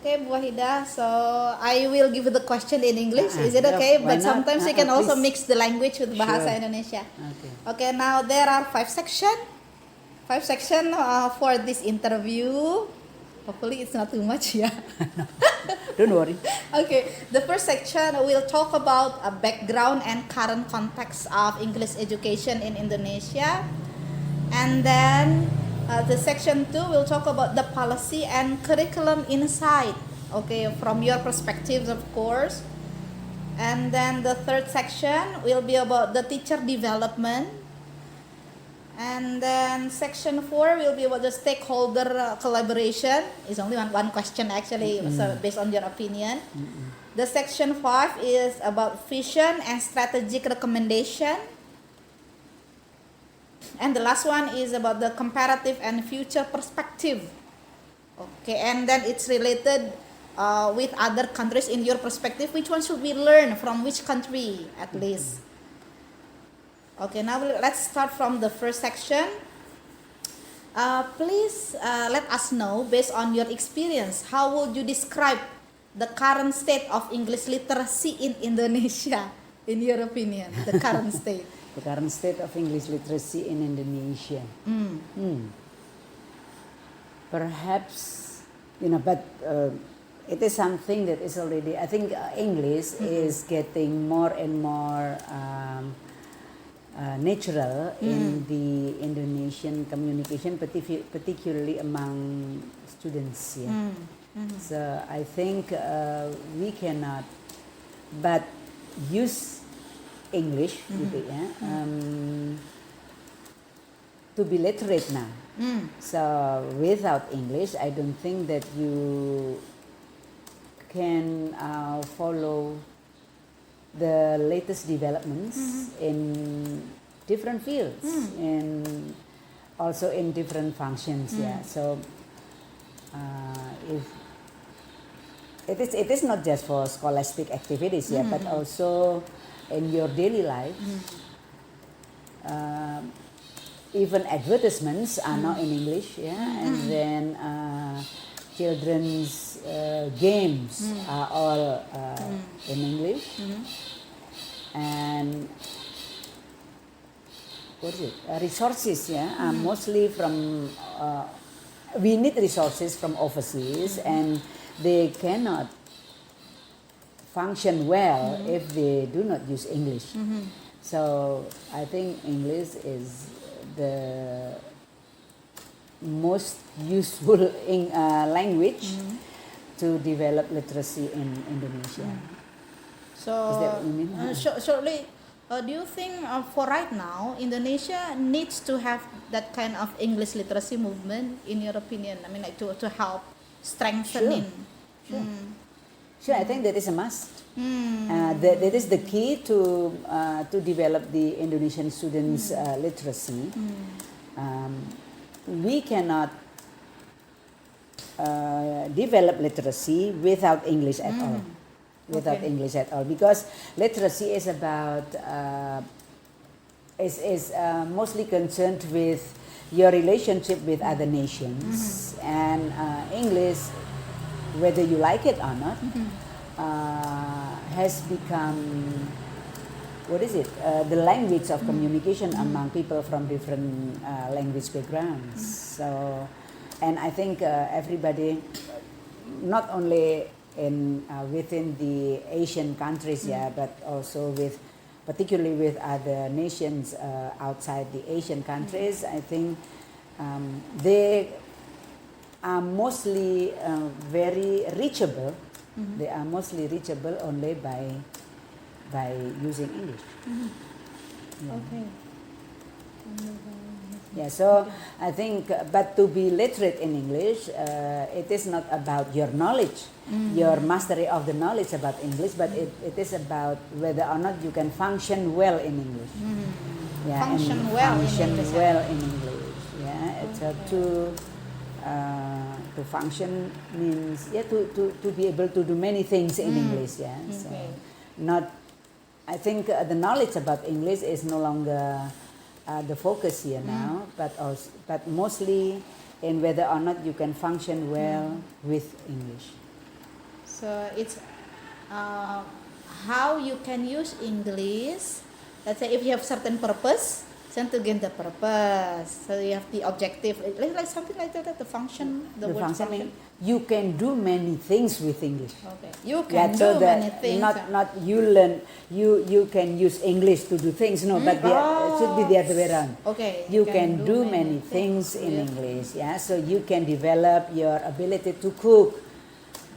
Okay, Bu Wahida. So I will give you the question in English. Is it Yeah, okay? why But not? sometimes you can also Please. mix the language with Bahasa Sure. Indonesia. Okay. Okay, now there are five section. Five section for this interview. Hopefully it's not too much, yeah. Don't worry. Okay, the first section will talk about a background and current context of English education in Indonesia. And then the section 2 will talk about the policy and curriculum insight, okay, from your perspectives, of course. And then the third section will be about the teacher development. And then section 4 will be about the stakeholder collaboration. It's only one question actually, so based on your opinion. The section 5 is about vision and strategic recommendation. And the last one is about the comparative and future perspective. Okay, and then it's related with other countries in your perspective. Which one should we learn from which country at least? Okay, now let's start from the first section. Please let us know, based on your experience, how would you describe the current state of English literacy in Indonesia, in your opinion, the current state? The current state of English literacy in Indonesia. Perhaps, but it is something that is already, I think English is getting more and more natural in the Indonesian communication, particularly among students. Yeah. So I think we cannot but use English gitu ya, to be literate now. So without English, I don't think that you can follow the latest developments in different fields and also in different functions. Yeah. So if it is not just for scholastic activities, yeah, but also in your daily life. Even advertisements are now in English, yeah, and then children's games are all in English, and what is it? Resources, yeah, are mostly from. We need resources from overseas, and they cannot function well if they do not use English. So I think English is the most useful language to develop literacy in Indonesia. So, Is that what you mean? shortly, do you think for right now, Indonesia needs to have that kind of English literacy movement, in your opinion? I mean, like to help strengthening. Sure, I think that is a must. That is the key to develop the Indonesian students' literacy. We cannot develop literacy without English at all. Without English at all, because literacy is about is mostly concerned with your relationship with other nations, and English, whether you like it or not, has become, what is it? The language of communication among people from different language backgrounds. So, and I think everybody, not only in within the Asian countries, yeah, but also particularly with other nations outside the Asian countries, I think they are mostly very reachable. They are mostly reachable only by using English. Yeah. Okay. Yeah, so I think, but to be literate in English, it is not about your knowledge, your mastery of the knowledge about English, but it is about whether or not you can function well in English. Yeah, Function and well in function English. well in English. Yeah, it's to function means, yeah, to be able to do many things in English. Yeah, so not. I think the knowledge about English is no longer the focus here now, but mostly in whether or not you can function well with English. So it's how you can use English. Let's say if you have certain purpose, then to gain the purpose. So you have the objective, like something like that, the function, the word function. You can do many things with English. Okay, you can so do many things. Not you learn, you can use English to do things. No, but it should be the other way around. Okay, you can do many things in English. Yeah, so you can develop your ability to cook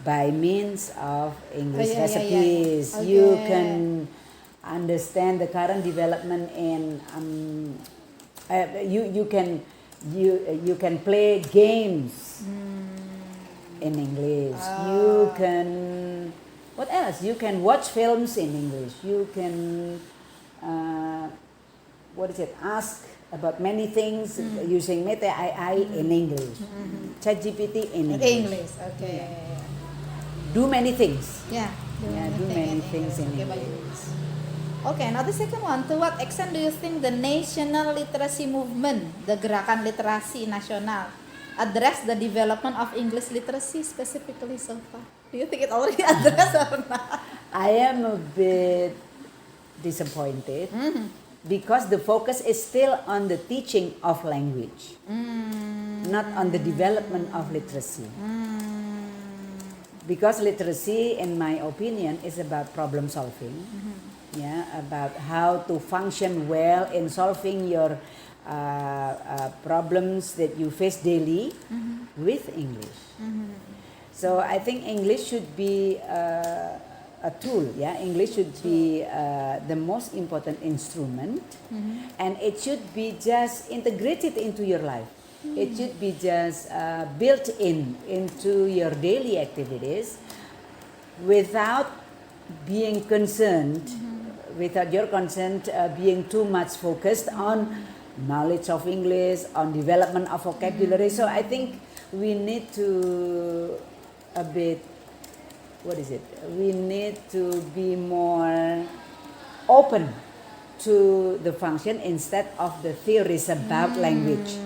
by means of English recipes. Okay. You can understand the current development in you can play games in English. You can, what else? You can watch films in English. You can ask about many things using Meta AI in English. ChatGPT in English. Okay. Do many things. Do many things in English. Okay, now the second one, to what extent do you think the national literacy movement, the gerakan literasi nasional, address the development of English literacy specifically so far? Do you think it already addressed or not? I am a bit disappointed because the focus is still on the teaching of language, not on the development of literacy. Because literacy, in my opinion, is about problem solving. About how to function well in solving your problems that you face daily with English. So I think English should be a tool. English should be the most important instrument, and it should be just integrated into your life. It should be just built into your daily activities without being concerned, without your consent being too much focused on knowledge of English, on development of vocabulary. So I think we need to we need to be more open to the function instead of the theories about language.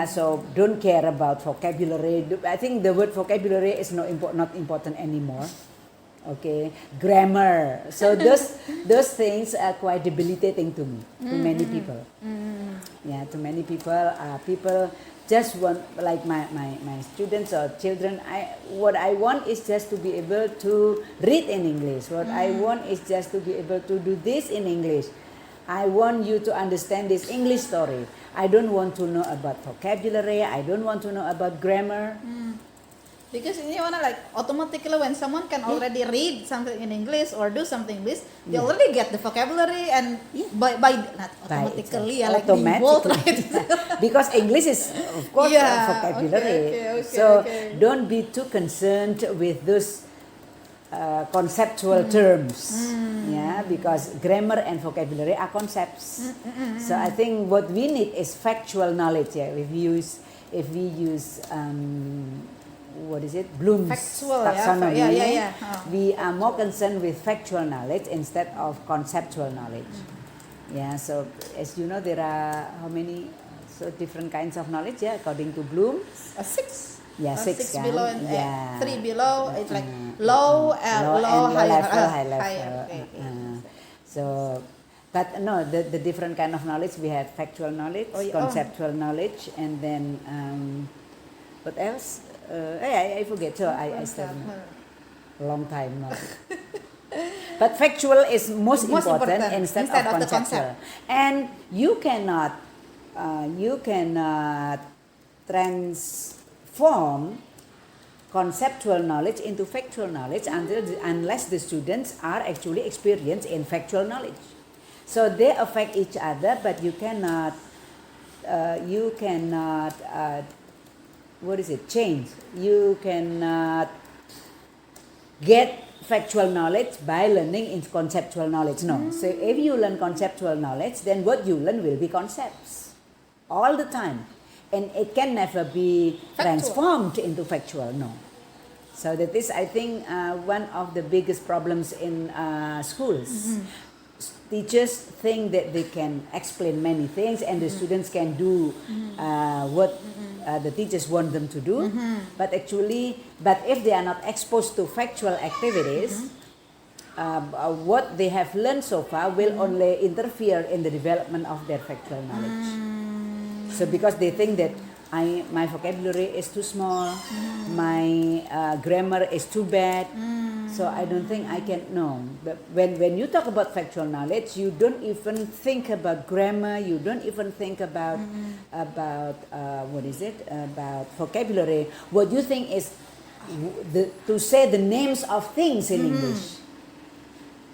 So don't care about vocabulary. I think the word vocabulary is not important anymore. Okay, grammar. So those things are quite debilitating to me, to many people. To many people, people just want, like my students or children. What I want is just to be able to read in English. What I want is just to be able to do this in English. I want you to understand this English story. I don't want to know about vocabulary. I don't want to know about grammar. Because you wanna like automatically when someone can already read something in English or do something in English, they already get the vocabulary and by not automatically, like being bold, right? Because English is of course vocabulary. Don't be too concerned with those conceptual terms. Because grammar and vocabulary are concepts. So I think what we need is factual knowledge. If we use Bloom's factual, taxonomy. We are more concerned with factual knowledge instead of conceptual knowledge. So as you know, there are how many different kinds of knowledge according to Bloom? 6. Six below and 3 below. It's like low, high level. But no, the different kind of knowledge, we have factual knowledge, conceptual knowledge, and then what else? I forget. So I studied a long time now. But factual is most important instead of conceptual. And you cannot transform conceptual knowledge into factual knowledge unless the students are actually experienced in factual knowledge. So they affect each other, but you cannot change. You cannot get factual knowledge by learning in conceptual knowledge. No. So if you learn conceptual knowledge, then what you learn will be concepts all the time. And it can never be transformed into factual. No. So that is, I think, one of the biggest problems in schools. teachers think that they can explain many things and the students can do what the teachers want them to do, but if they are not exposed to factual activities, what they have learned so far will only interfere in the development of their factual knowledge. So because they think that my vocabulary is too small, my grammar is too bad, so I don't think I can. No, but when you talk about factual knowledge, you don't even think about grammar. You don't even think about about vocabulary. What you think is to say the names of things in English.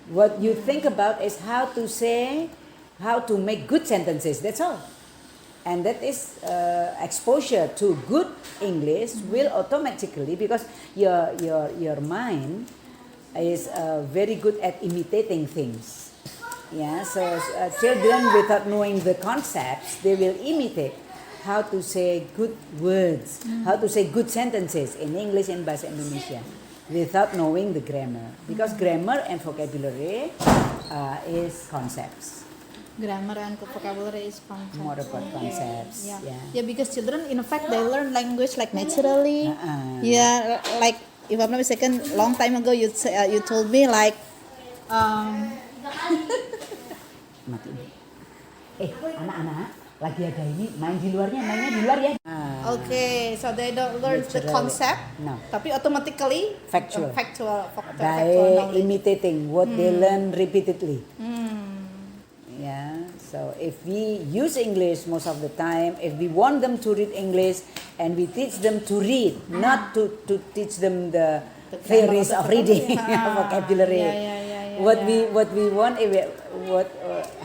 What you think about is how to make good sentences. That's all. And that is exposure to good English will automatically, because your mind is very good at imitating things. Yeah, so children without knowing the concepts, they will imitate how to say good words, how to say good sentences in English and Bahasa Indonesia without knowing the grammar. Because grammar and vocabulary is concepts. Grammar and vocabulary is concepts. More about concepts. Yeah. Yeah. Yeah, because children, in fact, they learn language like naturally. Yeah, like if I'm not mistaken, long time ago you told me like, Mati. Anak-anak lagi ada ini main di luarnya, mainnya di luar ya. okay, so they don't learn the Naturally. concept, No. tapi automatically Factual. factual By knowledge. imitating what they learn repeatedly. Yeah, so if we use English most of the time, if we want them to read English and we teach them to read, not to teach them the theories of reading, vocabulary. What we want is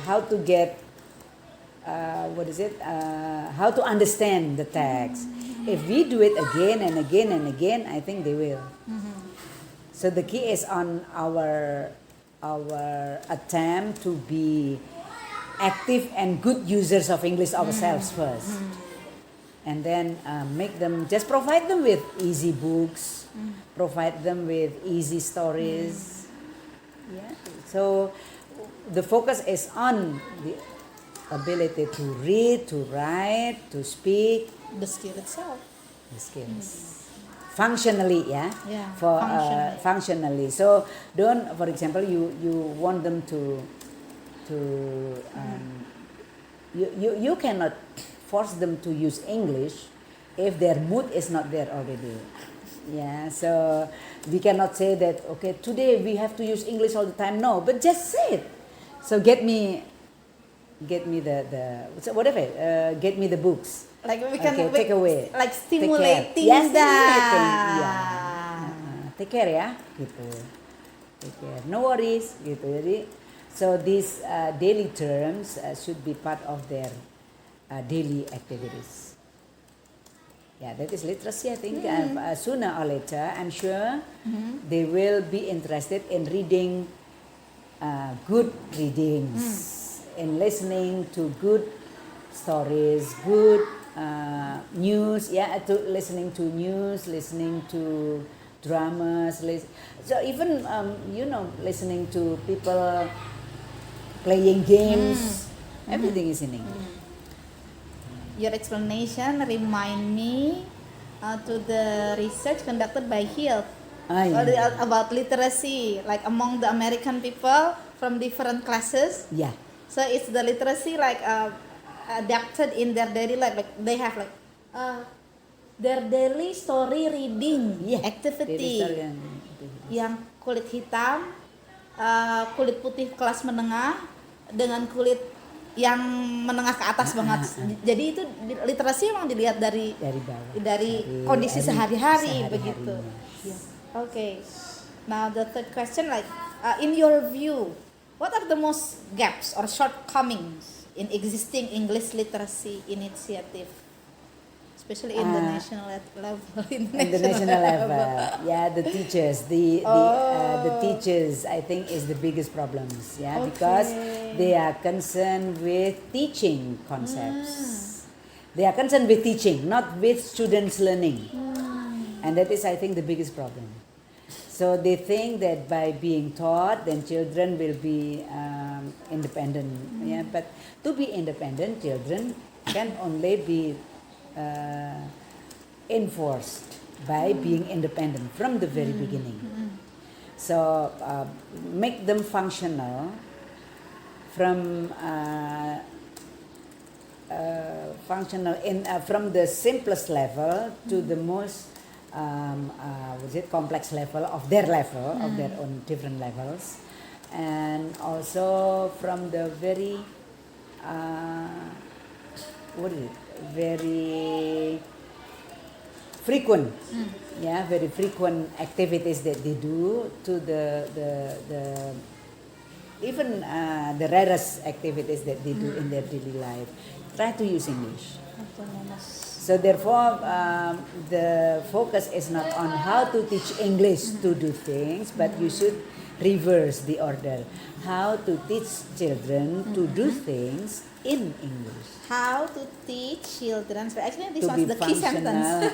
how to get how to understand the text. If we do it again and again and again, I think they will. So the key is on our attempt to be active and good users of English ourselves first, and then just provide them with easy books, provide them with easy stories. Yeah. So the focus is on the ability to read, to write, to speak, The skill itself. the skills. Functionally, yeah. Yeah, For functionally. So don't, for example, you want them to you cannot force them to use English if their mood is not there already. Yeah, so we cannot say that, okay, today we have to use English all the time. No, but just say it. So get me the whatever. Get me the books. Like we can take away. like Take care. stimulating Yes, that. stimulating. Take care ya, gitu. Take care. No worries, gitu. Jadi, so these daily terms should be part of their daily activities. Yeah, that is literacy. I think sooner or later, I'm sure they will be interested in reading good readings, in listening to good stories, good news. Yeah, listening to news, listening to dramas. So even listening to people playing games. Everything is in English. Your explanation remind me to the research conducted by Hill about literacy, like among the American people from different classes. Yeah. So it's the literacy like adapted in their daily life. Like they have like their daily story reading activity. Yang kulit hitam, kulit putih kelas menengah dengan kulit yang menengah ke atas banget. Jadi itu literasi memang dilihat dari bawah. dari kondisi sehari-hari begitu. Okay. Now the third question, like in your view, what are the most gaps or shortcomings in existing English literacy initiative, especially in the national level? In the national level, yeah, the teachers, the teachers, I think, is the biggest problems, yeah, because they are concerned with teaching concepts. They are concerned with teaching, not with students learning, and that is, I think, the biggest problem. So they think that by being taught, then children will be independent. Yeah, but to be independent, children can only be enforced by being independent from the very beginning. So make them functional from from the simplest level to the most complex level of their level of their own different levels, and also from the very very frequent very frequent activities that they do to the even the rarest activities that they do in their daily life. Try to use English. So therefore, the focus is not on how to teach English to do things, but you should reverse the order. How to teach children to do things in English. How to teach children. So actually, this To was be the key sentence.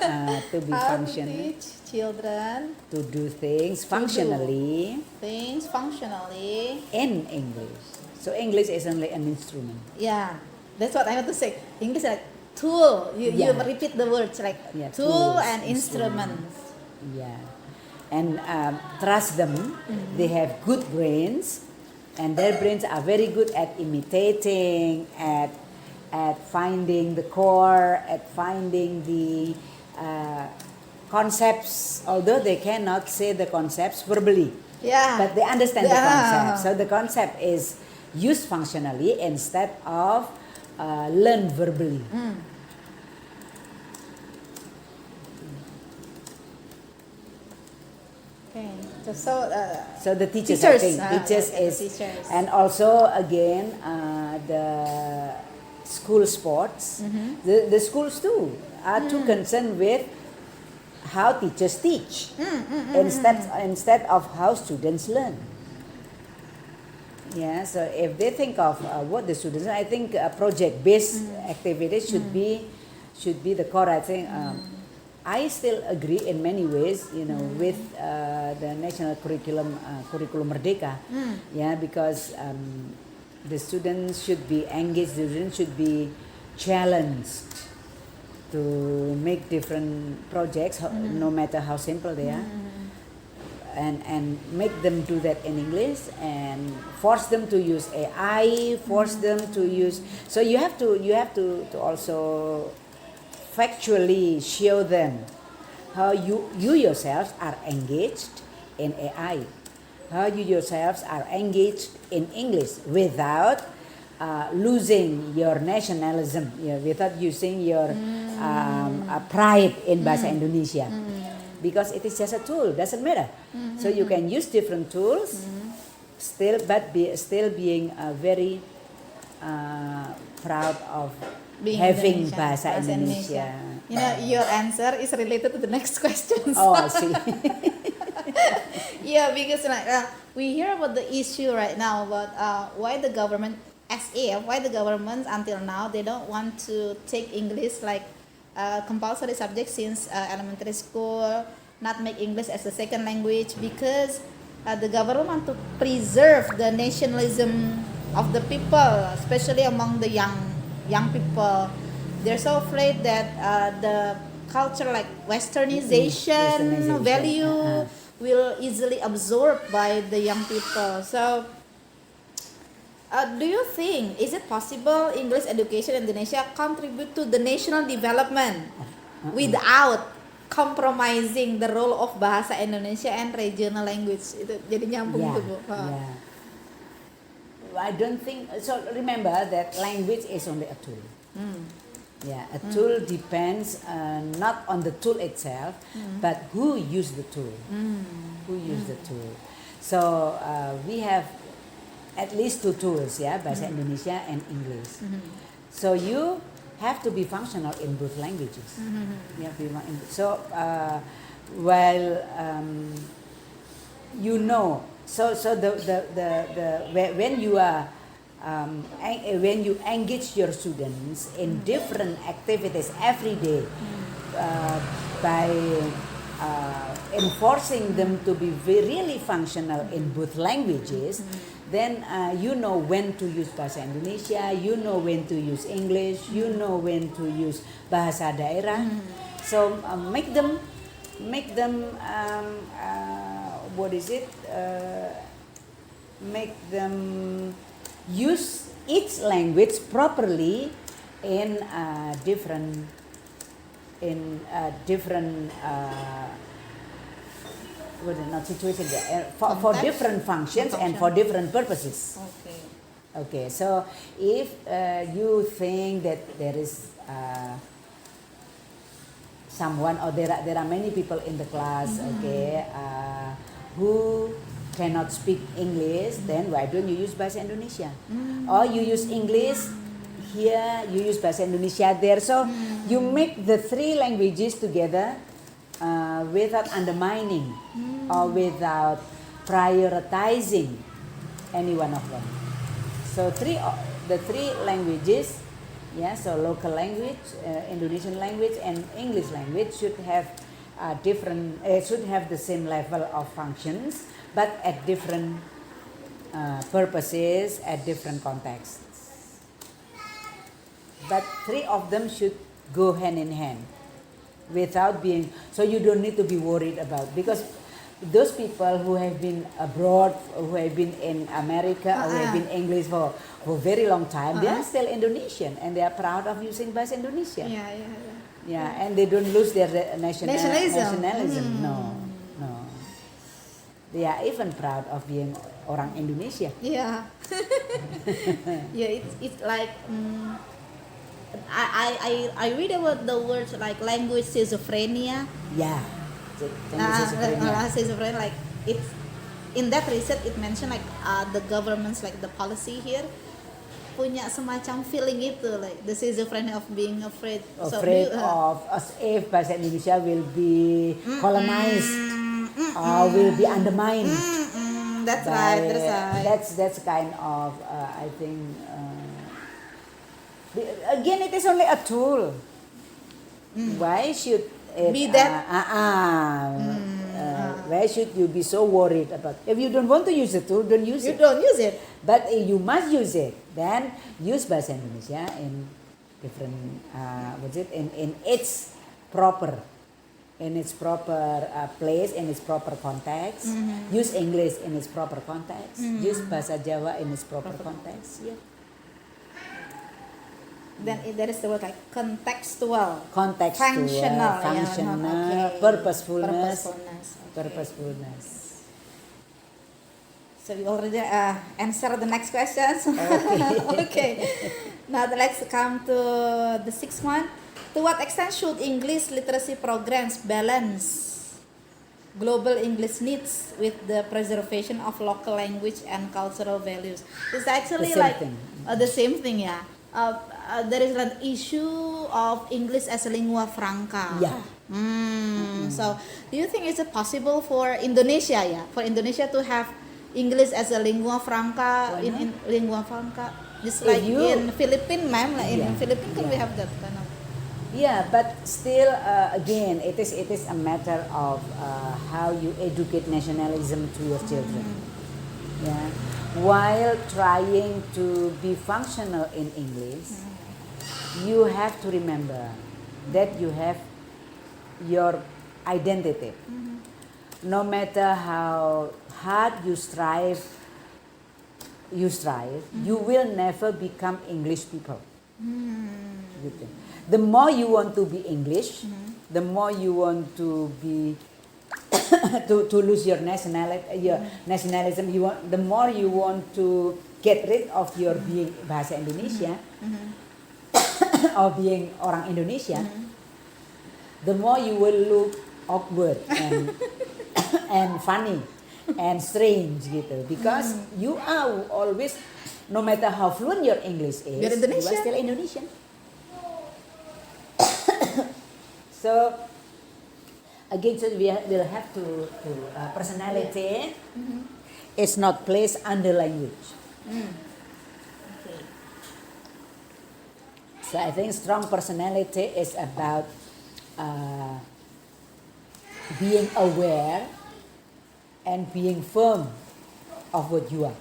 to be How to functional, teach children to do things functionally things functionally. in English. So English is only an instrument. Yeah, that's what I want to say. English is like tool. You Yeah. repeat the words like Yeah, tool tools, and instruments. Yeah, and trust them. They have good brains, and their brains are very good at imitating, at finding the core, at finding the concepts. Although they cannot say the concepts verbally, Yeah. but they understand the Yeah. concept. So the concept is used functionally instead of learned verbally. Okay. So the teachers, I think, teachers okay, is, teachers. and also again the school sports, the schools too are too concerned with how teachers teach instead of how students learn. Yeah, so if they think of what the students, I think project-based activities should be the core. I think I still agree in many ways, with the national curriculum Merdeka. Yeah, because the students should be engaged. The students should be challenged to make different projects, no matter how simple they are. And make them do that in English, and force them to use AI, force them to use. So you have to also factually show them how you yourselves are engaged in AI, how you yourselves are engaged in English without losing your nationalism, without using your pride in Bahasa Indonesia. Because it is just a tool, doesn't matter. So you can use different tools, still being very proud of having Indonesian, Bahasa Indonesia. Your answer is related to the next question. Oh, I see. Yeah, because we hear about the issue right now about why the government, why the government until now they don't want to take English like compulsory subject since elementary school, not make English as a second language, because the government want to preserve the nationalism of the people, especially among the young people. They're so afraid that the culture like westernization value will easily absorbed by the young people. So do you think, is it possible English education in Indonesia contribute to the national development without compromising the role of Bahasa Indonesia and regional language? Itu jadi nyambung tuh, Bu. Yeah. I don't think so. Remember that language is only a tool. Yeah, a tool depends not on the tool itself, but who use the tool. Who use the tool. So we have at least two tools, Bahasa Indonesia and English. So you have to be functional in both languages. You have to be so while when you are when you engage your students in different activities every day by enforcing them to be really functional in both languages, then you know when to use bahasa Indonesia, you know when to use English, you know when to use bahasa daerah. So make them what is it? Make them use each language properly in different not situation for Context? different functions and for different purposes. Okay. Okay, so if you think that there is someone or there are many people in the class, okay, who cannot speak English, then why don't you use bahasa Indonesia? Or you use English here, you use bahasa Indonesia there. So you make the three languages together without undermining or without prioritizing any one of them. So the three languages, yeah, so local language, Indonesian language, and English language should have should have the same level of functions, but at different purposes, at different contexts. But three of them should go hand in hand, without being. So you don't need to be worried about, because those people who have been abroad, who have been in America, or who have been English for a very long time, they are still Indonesian and they are proud of using bahasa Indonesia. Yeah, and they don't lose their nationalism. No. They are even proud of being orang Indonesia. Yeah. Yeah, it's like I read about the words like language schizophrenia. Yeah. Schizophrenia, like it's in that research it mentioned like the governments, like the policy here punya semacam feeling itu, like the schizophrenia of being afraid of as if bahasa Indonesia will be colonized or will be undermined. That's right. That's kind of I think again it is only a tool. Why should it be that? Why should you be so worried about? If you don't want to use the tool, don't use it. You don't use it. But if you must use it, then use bahasa Indonesia in different in its proper place, in its proper context. Use English in its proper context. Use bahasa Jawa in its proper context. Yeah. Then there is the word like contextual, functional, okay. purposefulness. Okay. So we already answered the next questions. Okay. Now let's come to the sixth one. To what extent should English literacy programs balance global English needs with the preservation of local language and cultural values? It's actually the same thing, yeah. There is an issue of English as a lingua franca. Yeah. So, do you think it's possible for Indonesia, for Indonesia to have English as a lingua franca in lingua franca, just like in Philippines, ma'am? Like in Philippines, can we have that kind of? Yeah, but still, again, it is a matter of how you educate nationalism to your children. Yeah, while trying to be functional in English, you have to remember that you have your identity. No matter how hard you strive, you will never become English people. The more you want to be English, the more you want to be to lose your nationalism. The more you want to get rid of your being bahasa Indonesia or being orang Indonesia. The more you will look awkward and funny and strange gitu, because you are always, no matter how fluent your English is, you are still Indonesian. So again, so we'll have to personality is not placed under language. Okay. So I think strong personality is about being aware and being firm of what you are.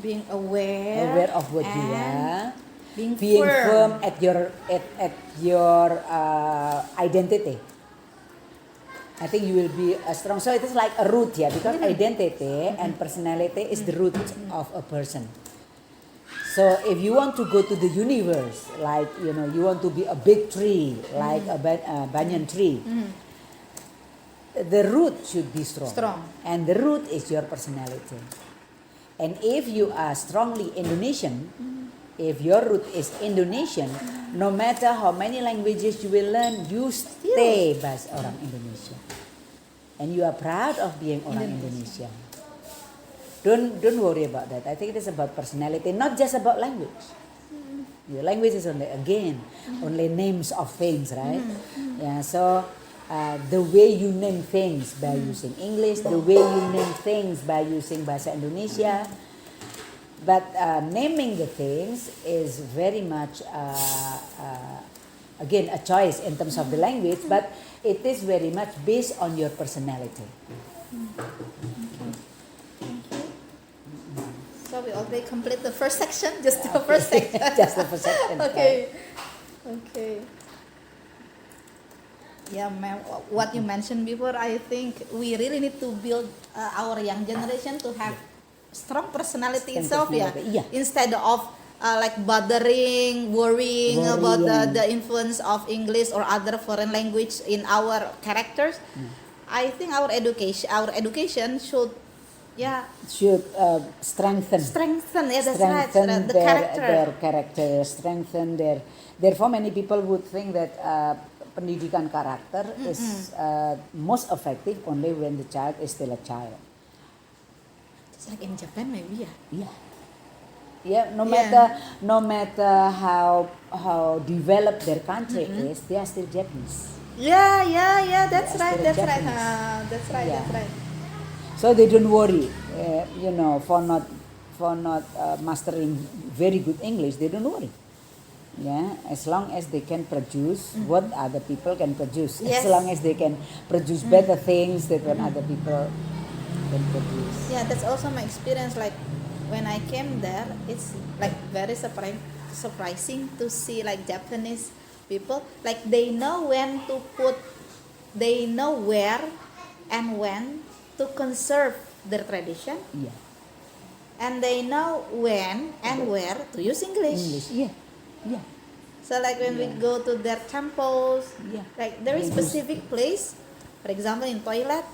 Being aware, Aware of what you and are. being Firm at your identity. I think you will be strong. So it is like a root, yeah, because identity and personality is the root of a person. So if you want to go to the universe, like you want to be a big tree, like a banyan tree, the root should be strong. And the root is your personality. And if you are strongly Indonesian, if your root is Indonesian, no matter how many languages you will learn, you stay as orang Indonesia. And you are proud of being orang Indonesia. Don't worry about that. I think it is about personality, not just about language. Your language is only names of things, right? Yeah. So the way you name things by using English, the way you name things by using bahasa Indonesia. But naming the things is very much, again, a choice in terms of the language, but it is very much based on your personality. So we already complete the first section, just the first section. Just the first section. Okay. Okay. Yeah, ma'am. What you mentioned before, I think we really need to build our young generation to have strong personality itself, Yeah. Instead of like worrying about the influence of English or other foreign language in our characters. I think our education should strengthen. Yeah, that's right. Strengthen The character. their character, strengthen their. Therefore, many people would think that pendidikan karakter is most effective only when the child is still a child. Just like in Japan, maybe, Yeah. Yeah, no matter how developed their country is, they are still Japanese. Yeah. That's right. still That's right. Japanese. That's right. Yeah. That's right. So they don't worry, for not mastering very good English. They don't worry. Yeah, as long as they can produce what other people can produce, Yes. as long as they can produce better things than what other people can produce. Yeah, that's also my experience. Like when I came there, it's like very surprising to see like Japanese people. Like they know they know where and when to conserve their tradition, Yeah, and they know when and where to use English. Yeah. So like when we go to their temples, Yeah. like there is They use- specific place. For example, in toilet,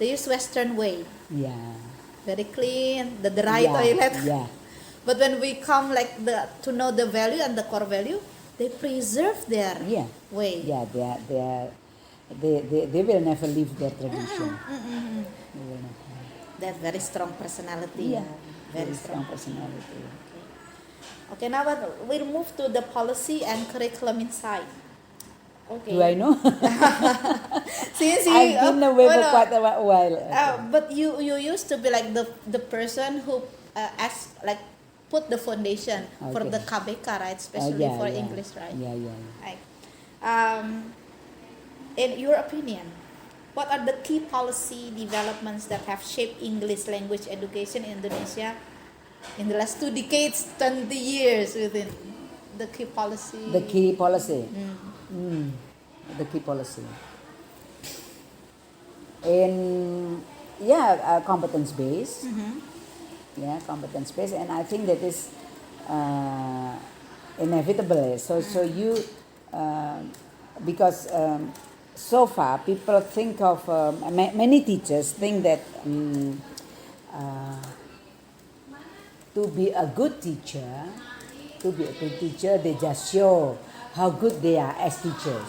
they use Western way, Yeah. very clean, the dry Yeah, toilet. Yeah. But when we come like to know the value and the core value, they preserve their Yeah. way. Yeah, they will never leave their tradition. They will never. That very strong personality. Yeah. Very Very strong. strong personality. Okay, now we'll move to the policy and curriculum inside. Okay. Do I know? Since I've been away for no. quite a while. But you used to be like the person who put the foundation for Okay. the KBK, right? Especially for Yeah. English, right? Yeah. Right. In your opinion, what are the key policy developments that have shaped English language education in Indonesia in the last 2 decades, 20 years within the key policy? The key policy. The key policy. Competence based. Yeah, competence based, and I think that is inevitable. So you because so far people think of many teachers think that to be a good teacher, they just show how good they are as teachers.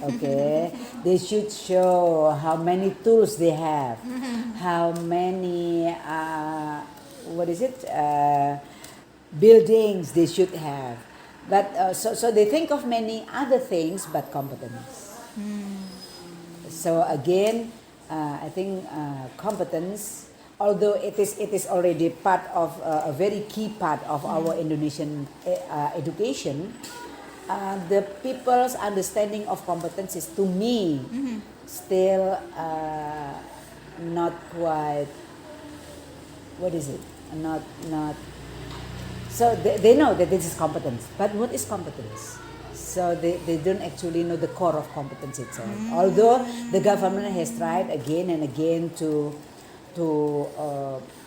Okay, they should show how many tools they have, how many buildings they should have. But so they think of many other things but competence. So again, I think competence, although it is already part of a very key part of our Indonesian education, the people's understanding of competence is, to me, still not quite, what is it? Not. So they know that this is competence, but what is competence? So they don't actually know the core of competence itself. Although the government has tried again and again to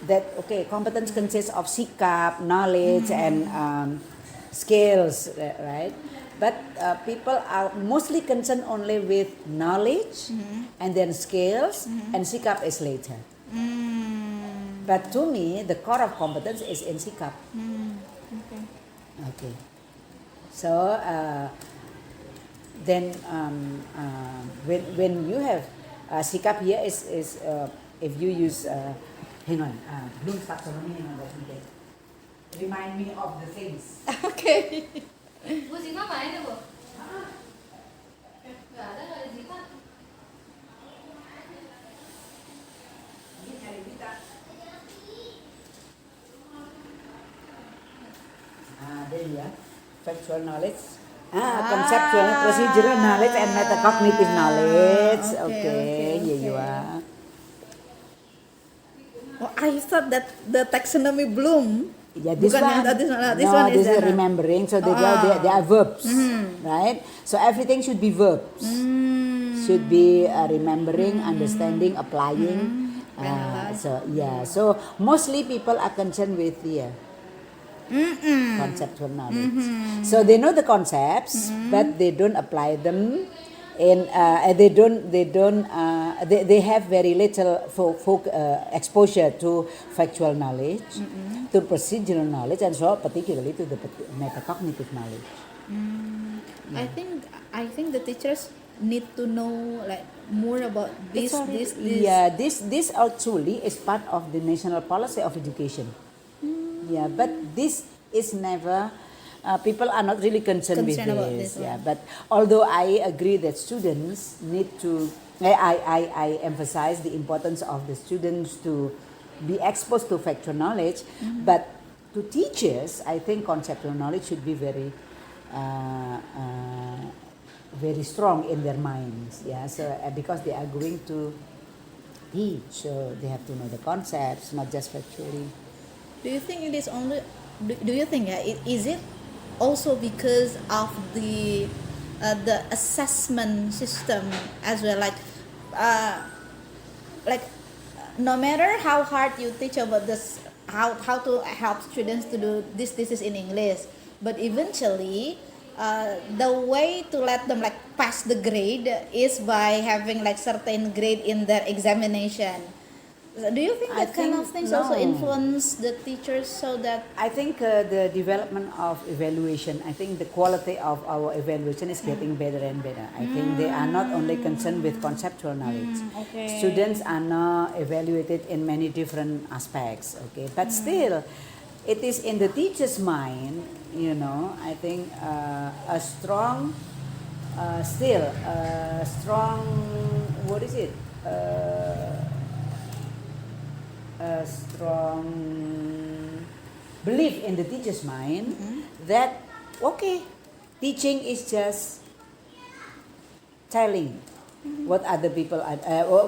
that okay, competence consists of sikap, knowledge, and skills, right? But people are mostly concerned only with knowledge, and then skills, and sikap is later. But to me, the core of competence is in sikap. Okay. Okay. So then when you have sikap here is if you use hang on, Bloom's taxonomy, hang on, let me get. Remind me of the things. Okay. Bu Zima main ya, Bu? Gak ada Zima. Ini cari kita. There ya, factual knowledge. Conceptual, procedural knowledge, and metacognitive knowledge. Okay, yeah, you are. Oh, I thought that the taxonomy Bloom. Yeah, this Bukan one. this one. This No, one this is the- remembering. So they are verbs, right? So everything should be verbs. Should be remembering, understanding, applying. So yeah. So mostly people are concerned with conceptual knowledge. So they know the concepts, but they don't apply them. They have very little exposure to factual knowledge, to procedural knowledge, and so particularly to the metacognitive knowledge. I think the teachers need to know like more about this. Yeah, this actually is part of the national policy of education. Yeah, but this is never. People are not really concerned with Concerned about this. this Yeah, one. but although I agree that students need to, I emphasize the importance of the students to be exposed to factual knowledge, but to teachers, I think conceptual knowledge should be very strong in their minds. Yeah, so because they are going to teach, so they have to know the concepts, not just factually. Do you think it is only? Do you think is it also because of the assessment system as well? Like no matter how hard you teach about this, how to help students to do this is in English, but eventually the way to let them like pass the grade is by having like certain grade in their examination. Do you think I that kind of think things also no. influence the teachers so that I think the development of evaluation, I think the quality of our evaluation is getting better and better. I think they are not only concerned with conceptual knowledge. okay. Students are now evaluated in many different aspects, okay? But still, it is in the teacher's mind, I think a strong, what is it? A strong belief in the teacher's mind that okay, teaching is just telling what other people are,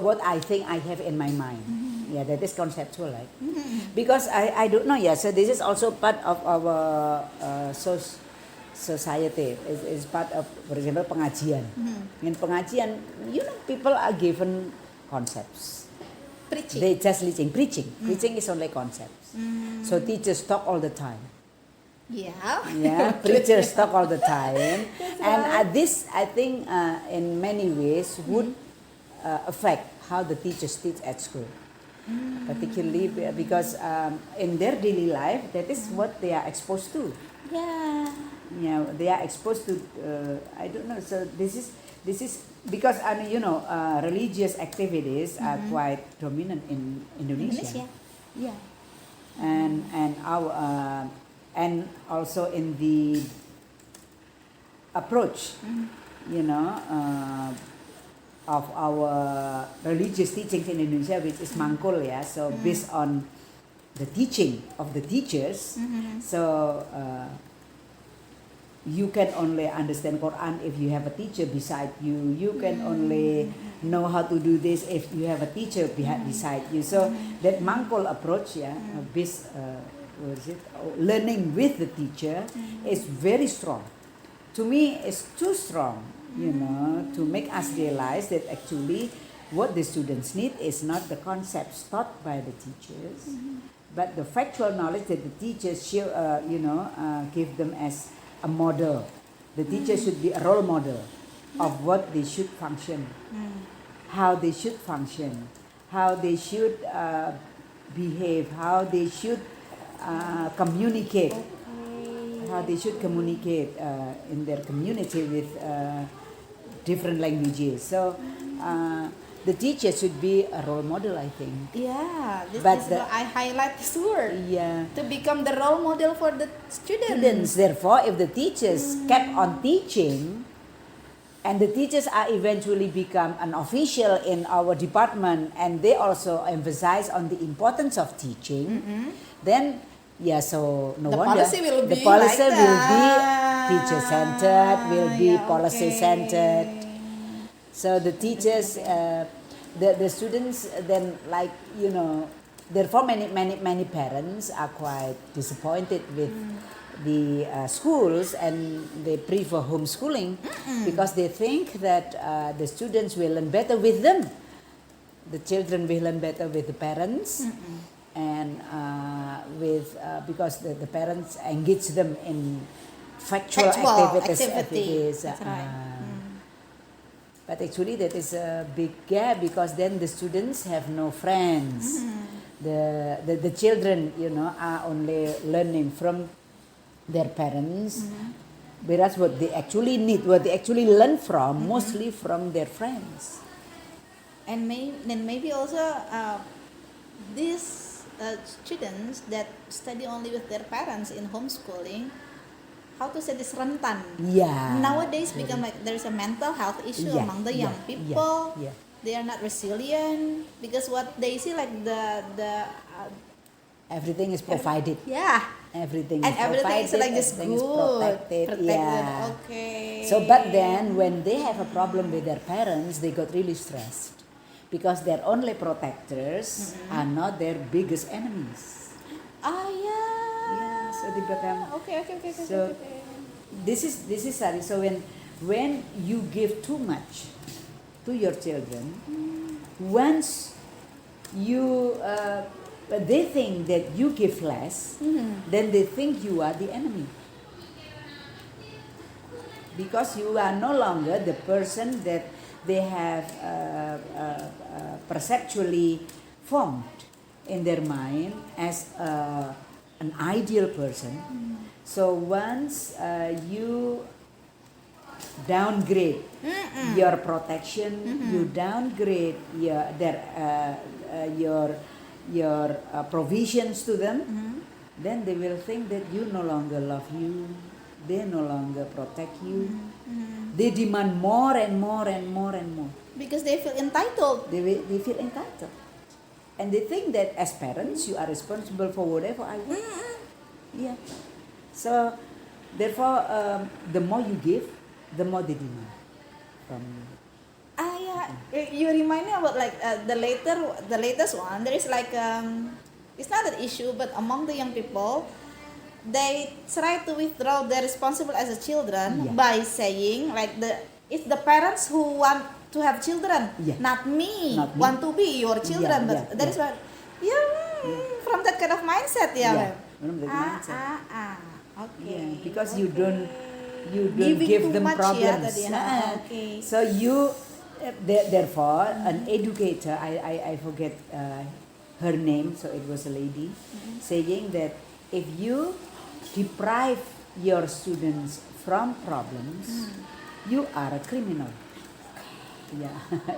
what I think I have in my mind. Yeah, that is conceptual, right? Because I don't know. Yeah, so this is also part of our society. Is part of, for example, pengajian. In pengajian, people are given concepts. preaching? They just preaching. Preaching is only concepts. So teachers talk all the time. Yeah. Yeah, preachers talk all the time, and this I think in many ways would affect how the teachers teach at school, particularly because in their daily life that is what they are exposed to. Yeah. Yeah, they are exposed to. I don't know. So this is because religious activities are quite dominant in Indonesia. Yeah, and our and also in the approach, of our religious teachings in Indonesia, which is mangkul, yeah. So based on the teaching of the teachers, so you can only understand Quran if you have a teacher beside you. You can only know how to do this if you have a teacher beside you. So that Mangkol approach, what is it? Learning with the teacher is very strong. To me, it's too strong, to make us realize that actually what the students need is not the concepts taught by the teachers, but the factual knowledge that the teachers give them as a model. The teacher should be a role model of what they should function, how they should function, how they should behave, how they should communicate. How they should communicate in their community with different languages. So the teacher should be a role model, I think. Yeah, this But is why I highlight this word. Yeah. To become the role model for the students. Therefore, if the teachers kept on teaching, and the teachers are eventually become an official in our department, and they also emphasize on the importance of teaching, then so no The wonder policy will the be policy like will be that. teacher-centered, will be Yeah, policy-centered. okay. So the teachers, the students then therefore many parents are quite disappointed with the schools, and they prefer homeschooling because they think that the students will learn better with them. The children will learn better with the parents, and because the parents engage them in factual activities. That's right. But actually that is a big gap, because then the students have no friends. The children, are only learning from their parents, whereas what they actually need, what they actually learn from, mostly from their friends. And maybe also these students that study only with their parents in homeschooling, how to say this, rentan. Yeah. Nowadays become like there is a mental health issue among the young people. Yeah. They are not resilient because what they see like the Everything is provided. Everything and is everything provided. is like this everything is good, protected. Yeah. Okay. So, but then when they have a problem with their parents, they got really stressed, because their only protectors are not their biggest enemies. Yeah. So they become. Okay. So this is sorry. So when you give too much to your children, once you they think that you give less, then they think you are the enemy, because you are no longer the person that they have perceptually formed in their mind as an ideal person. So once you downgrade your protection, you downgrade your provisions to them, then they will think that you no longer love you, they no longer protect you. They demand more and more and more and more. Because they feel entitled. They feel entitled, and they think that as parents you are responsible for whatever I want. Yeah. So therefore, the more you give, the more they demand from you. You remind me about like the latest one. There is like it's not an issue, but among the young people, they try to withdraw their responsible as a children by saying like it's the parents who want to have children, not me. Want to be your children, but that is what from that kind of mindset, From that mindset. Okay. Because you don't Giving give too them much, problems. Okay. So you therefore an educator, I forget her name, so it was a lady, saying that if you deprive your students from problems, you are a criminal.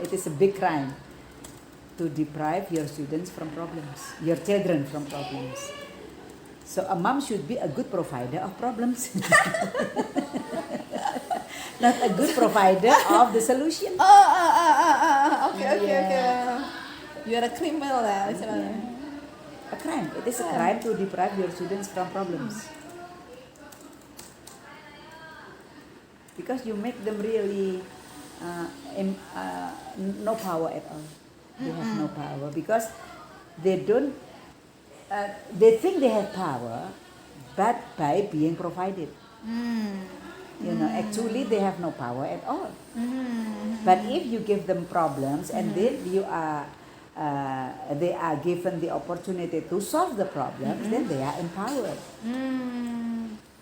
It is a big crime to deprive your students from problems, your children from problems. So a mom should be a good provider of problems, not a good provider of the solution. Okay. You are a criminal, A crime. It is a crime to deprive your students from problems. because you make them really no power at all. They have no power because they don't. They think they have power, but by being provided. Actually they have no power at all. But if you give them problems and then they are given the opportunity to solve the problems, then they are empowered.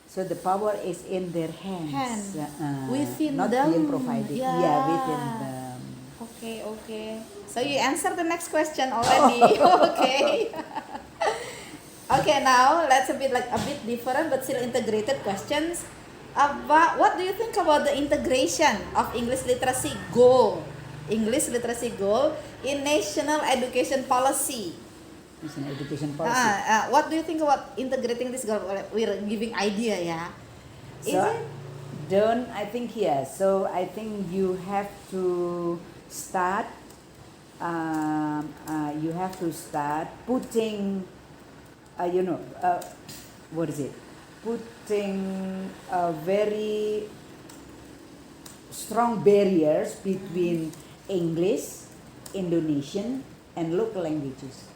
So the power is in their hands, Within not them. being provided. Yeah. Within them. Okay. So you answered the next question already. Okay. Okay, now let's a bit different but still integrated questions. What do you think about the integration of English literacy goal in national education policy? National education policy. What do you think about integrating this goal? We're giving idea, yeah. I think yes. So I think you have to start. You have to start putting. What is it? Putting very strong barriers between English, Indonesian, and local languages.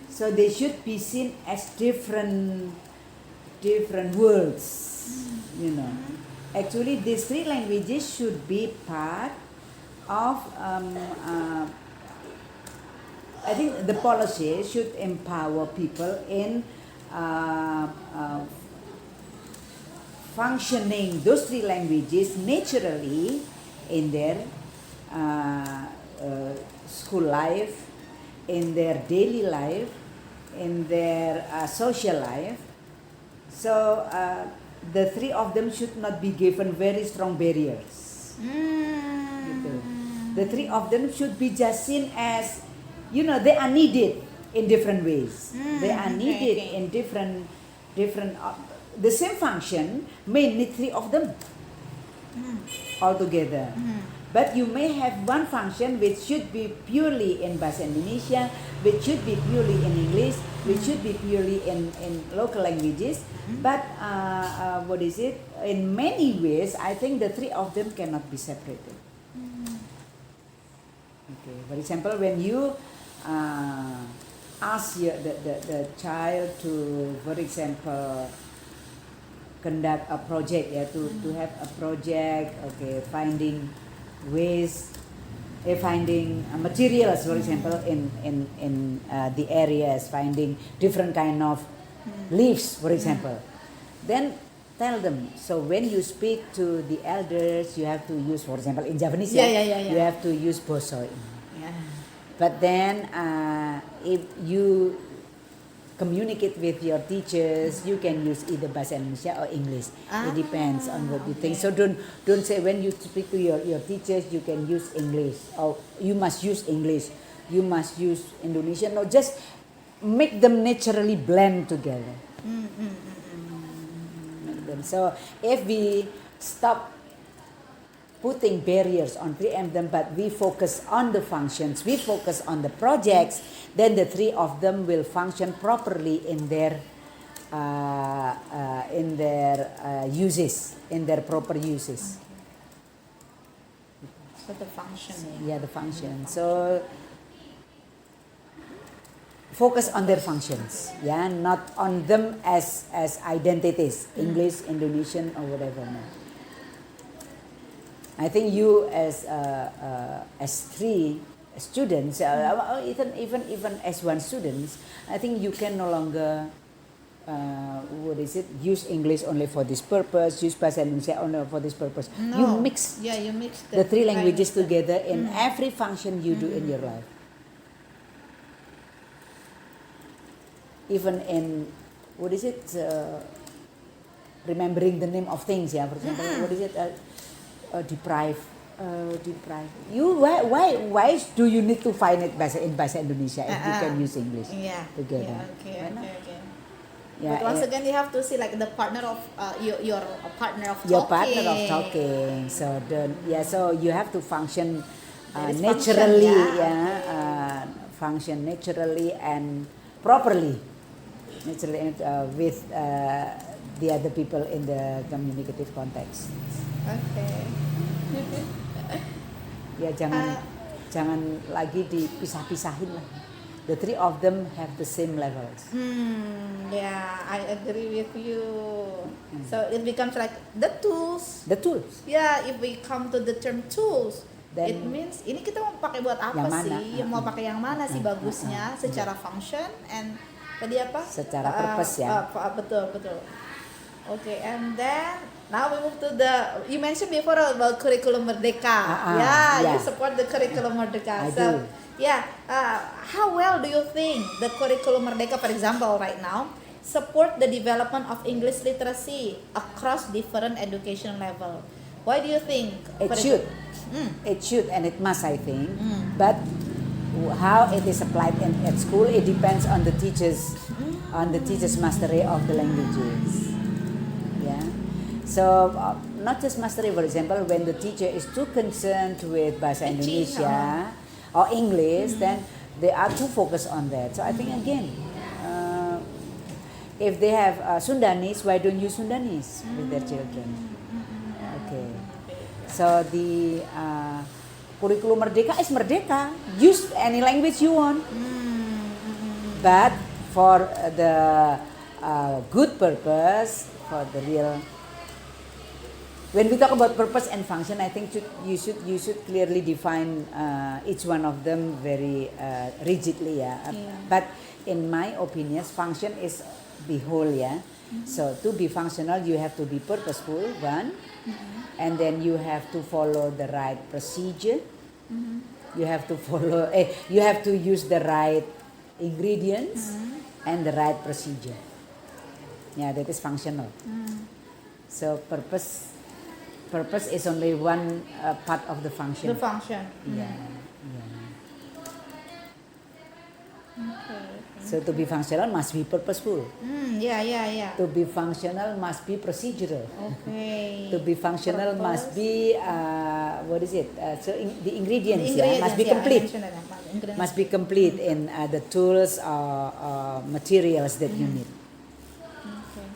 So they should be seen as different worlds. Actually, these three languages should be part of. I think the policy should empower people in functioning those three languages naturally in their school life, in their daily life, in their social life. So the three of them should not be given very strong barriers. The three of them should be just seen as, they are needed in different ways. They are needed in different the same function may need three of them altogether. But you may have one function which should be purely in Bahasa Indonesia, which should be purely in English, which should be purely in local languages. But in many ways, I think the three of them cannot be separated. Okay. For example, when you ask the child to, for example, conduct a project, to have a project, finding ways, finding materials, for example, in the areas, finding different kind of leaves, for example. Then tell them. So when you speak to the elders, you have to use, for example, in Javanese, you have to use boso. But then if you communicate with your teachers, you can use either Bahasa Indonesia or English. It depends on what you think. So don't say when you speak to your teachers you can use English or you must use English, you must use Indonesian. No, just make them naturally blend together. Make them. So if we stop putting barriers on three of them, but we focus on the functions, we focus on the projects, then the three of them will function properly in their uses, in their proper uses. So the function. Yeah, the function. So focus on their functions, not on them as identities, English, Indonesian, or whatever. No. I think you as three students, even as one students, I think you can no longer use English only for this purpose, use Bahasa Indonesia only for this purpose. No. You mix the three languages together in every function you do in your life. Even in remembering the name of things, for example, deprive. You why do you need to find it in Bahasa Indonesia if you can use English together? Okay. Yeah, but once again, you have to see like the partner of your partner of talking. Your partner of talking. So so you have to function naturally, function naturally and properly, with the other people in the communicative context. Okay. Ya jangan lagi dipisah-pisahin lah. The three of them have the same levels. Yeah, I agree with you. So it becomes like the tools. The tools. Yeah, if we come to the term tools, Then it means ini kita mau pakai buat apa yang mana? sih? Mau pakai yang mana sih bagusnya secara function and tadi apa? Secara purpose ya. Betul. Okay, and then now we move to the you mentioned before about curriculum Merdeka. Yeah. You support the curriculum Merdeka. I do. Yeah, how well do you think the curriculum Merdeka, for example, right now, support the development of English literacy across different education level? Why do you think? It should. It should and it must, I think. But how it is applied at school, it depends on the teachers, mastery of the languages. Yeah. So not just mastery, for example, when the teacher is too concerned with Bahasa Indonesia or English, then they are too focused on that. So I think again, if they have Sundanese, why don't you Sundanese with their children? Okay. So the curriculum Merdeka is Merdeka. Use any language you want. But for the good purpose, for the real. When we talk about purpose and function, I think you should clearly define each one of them very rigidly, yeah. But in my opinion, function is the whole, yeah. So to be functional, you have to be purposeful, one, and then you have to follow the right procedure. You have to follow. You have to use the right ingredients and the right procedure. Yeah, that is functional. So purpose is only one part of the function. The function. Yeah. Okay. So to be functional must be purposeful. Yeah. To be functional must be procedural. Okay. To be functional must be what is it? The ingredients, must be yeah, complete. I mentioned that. Must be complete in the tools or materials that you need. Okay.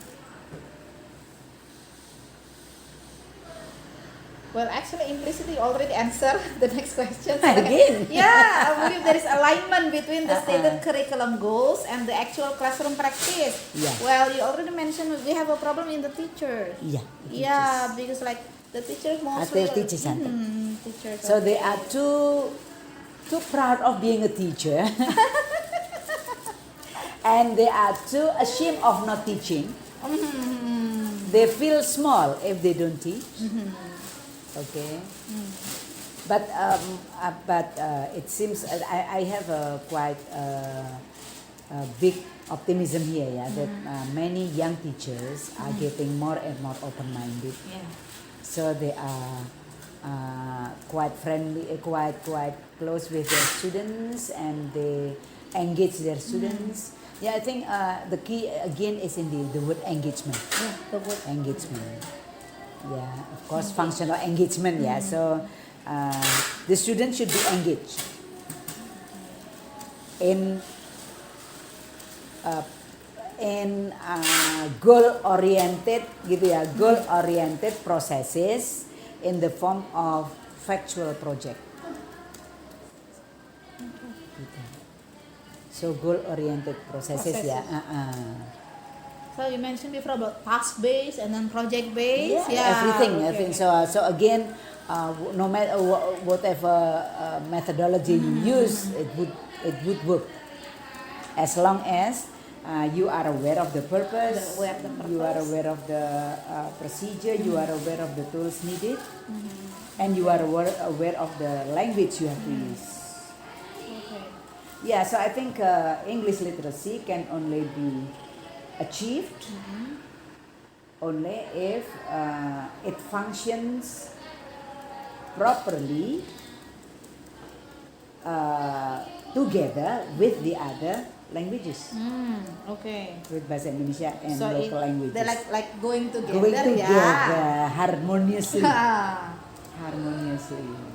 Well, actually, implicitly already answered the next question. Again? Yeah, I believe there is alignment between the stated curriculum goals and the actual classroom practice. Yeah. Well, you already mentioned we have a problem in the teachers. Yeah. Yeah, because like the teachers mostly. Teachers, teachers. So they are too proud of being a teacher, and they are too ashamed of not teaching. They feel small if they don't teach. Okay. But it seems I have a quite big optimism here, yeah, that many young teachers are getting more and more open-minded. Yeah. So they are quite friendly, quite close with their students, and they engage their students. Yeah, I think the key again is in the word engagement. Yeah, the word Engagement. Yeah, of course, functional engagement. Yeah, so the student should be engaged in goal-oriented gitu ya, goal-oriented processes in the form of factual project. So goal-oriented processes. Ya. So you mentioned before about task-based and then project-based. Everything. So again, no matter whatever methodology you use, it would work as long as you are aware of the purpose, you are aware of the procedure, you are aware of the tools needed, and you are aware of the language you have to use. Okay. Yeah, so I think English literacy can only be achieved only if it functions properly together with the other languages, Okay. with Bahasa Indonesia and So local languages. they're like going together, Going together yeah. harmoniously. Ah. Harmoniously.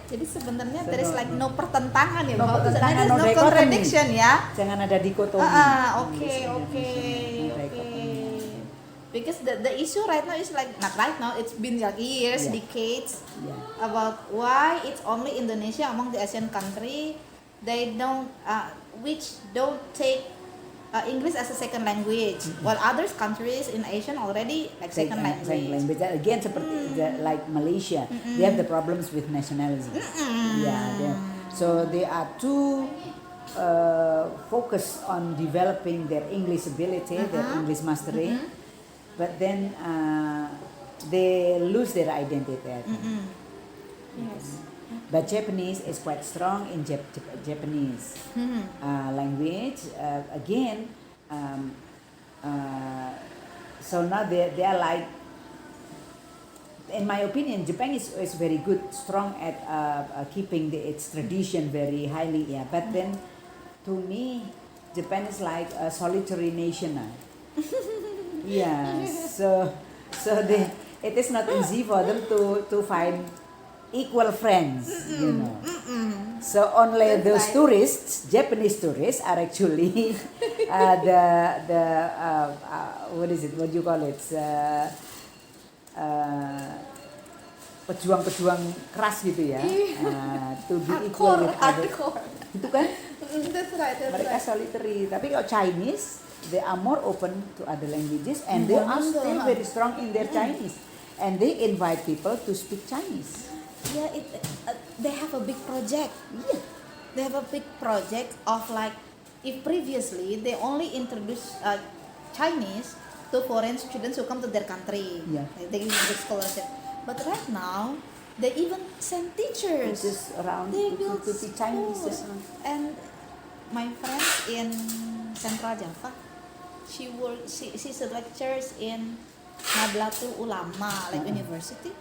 Jadi sebenarnya So, there is no- like no pertentangan ya, no bahwa pertentangan, there's no no dichotomy. contradiction ya. Jangan ada dikotomi. Oke, English, oke, Indonesian, no oke. dichotomy. Because the issue right now is like not right now, it's been like years, Yeah. decades Yeah. about why it's only Indonesia among the Asian country they don't which don't take English as a second language, while other countries in Asia already like second language. Again, seperti like Malaysia, they have the problems with nationalism. Yeah, so they are too focused on developing their English ability, their English mastery, but then they lose their identity. I think. Yes. But Japanese is quite strong in Japanese language. Again, so now they are like, in my opinion, Japan is very good, strong at keeping its tradition very highly. Yeah, but then to me, Japan is like a solitary nation. Yeah, so it is not easy for them to find equal friends, you know. So only That's those right. tourists, Japanese tourists, are actually what is it? What do you call it? Pejuang-pejuang keras gitu ya. To be equal with other. Hardcore. Itu kan? That's right. Mereka solitary. Tapi kalau Chinese, they are more open to other languages and they are still very strong in their Chinese. And they invite people to speak Chinese. Yeah, they have a big project. Yeah. They have a big project of like, if previously they only introduce Chinese to foreign students who come to their country. Yeah. Like, they give good scholarship. But right now, they even send teachers. Just around They to build teach Chinese. schools. And my friend in Central Java, she lectures in Nahdlatul Ulama, like university.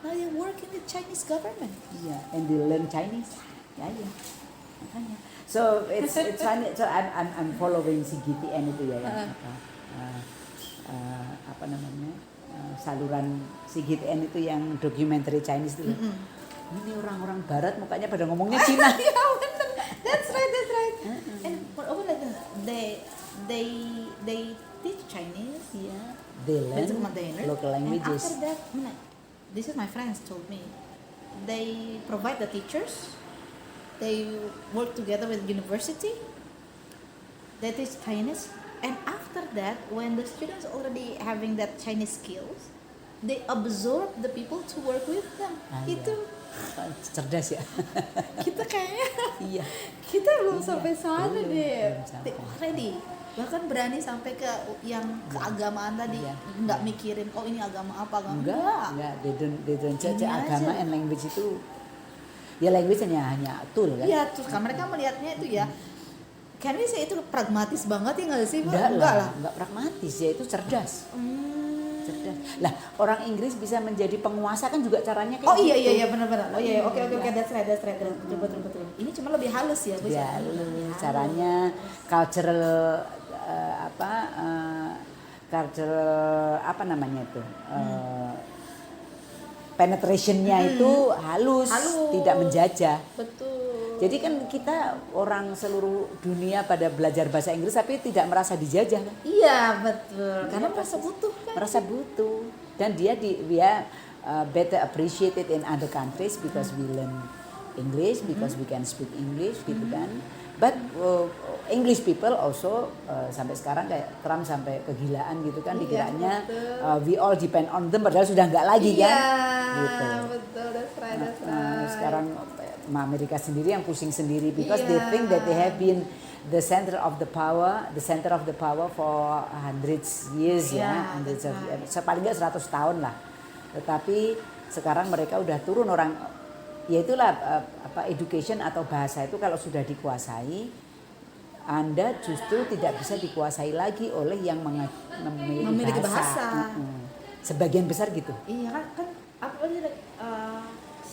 Now they work in the Chinese government. Yeah, and they learn Chinese. Yeah. Makanya. So it's funny. So I'm following si GTN itu ya yang apa namanya saluran si GTN itu yang dokumenter Chinese itu. Ini orang-orang Barat mukanya pada ngomongnya Cina. Yeah, bener. That's right. And moreover, like they teach Chinese. Yeah. They learn local languages. And after that, this is my friends told me, they provide the teachers. They work together with university. They teach Chinese, and after that, when the students already having that Chinese skills, they absorb the people to work with them. Itu cerdas ya. kita kayaknya Iya. kita belum sampai sana belum deh. sampai. They already bahkan berani sampai ke yang keagamaan tadi, nggak mikirin oh ini agama apa agama Enggak, they don't judge Ini agama aja. and language itu. Ya language hanya tool kan. Iya, terus kan mereka melihatnya itu ya, can we say itu pragmatis banget ya nggak sih? Enggak lah, enggak pragmatis ya, itu cerdas. Cerdas. Lah, orang Inggris bisa menjadi penguasa kan juga caranya kayak Oh iya gitu. benar-benar. Oh iya oke that's right. Betul. Ini cuma lebih halus ya, Bu. Ya, caranya cultural cultural apa namanya itu? Penetrationnya itu halus, tidak menjajah. Betul. Jadi kan kita orang seluruh dunia pada belajar bahasa Inggris tapi tidak merasa dijajah kan? Iya betul. Karena Dia merasa butuh kan. Merasa butuh dan dia better appreciated in other countries because we learn English, because we can speak English gitu kan. But English people also sampai sekarang kayak Trump sampai kegilaan gitu kan, dikiranya we all depend on them padahal sudah nggak lagi kan. Gitu. Betul, that's right. Sekarang Amerika sendiri yang pusing sendiri because they think that they have been the center of the power for hundreds years hundreds of years, paling nggak 100 tahun lah. Tetapi sekarang mereka udah turun orang, ya itulah education atau bahasa itu kalau sudah dikuasai, Anda justru tidak bisa dikuasai lagi oleh yang memiliki bahasa. Sebagian besar gitu. Iya kan apa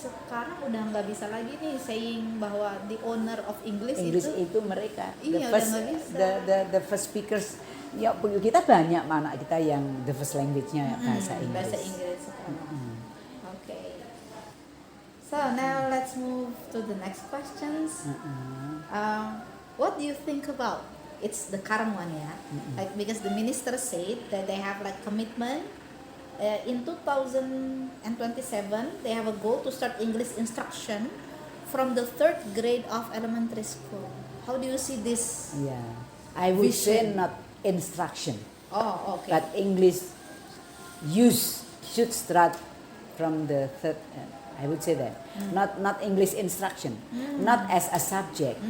sekarang udah nggak bisa lagi nih saying bahwa the owner of English itu mereka. Iya, udah nggak bisa. The first speakers. Ya kita banyak anak kita yang the first language-nya bahasa Inggris. Bahasa Inggris sekarang. Oke. So now let's move to the next questions. What do you think about? It's the current one, yeah. Like because the minister said that they have like commitment. In 2027, they have a goal to start English instruction from the third grade of elementary school. How do you see this? Yeah, I would say Vision. not instruction, Oh, okay. but English use should start from the third. I would say that not English instruction, not as a subject,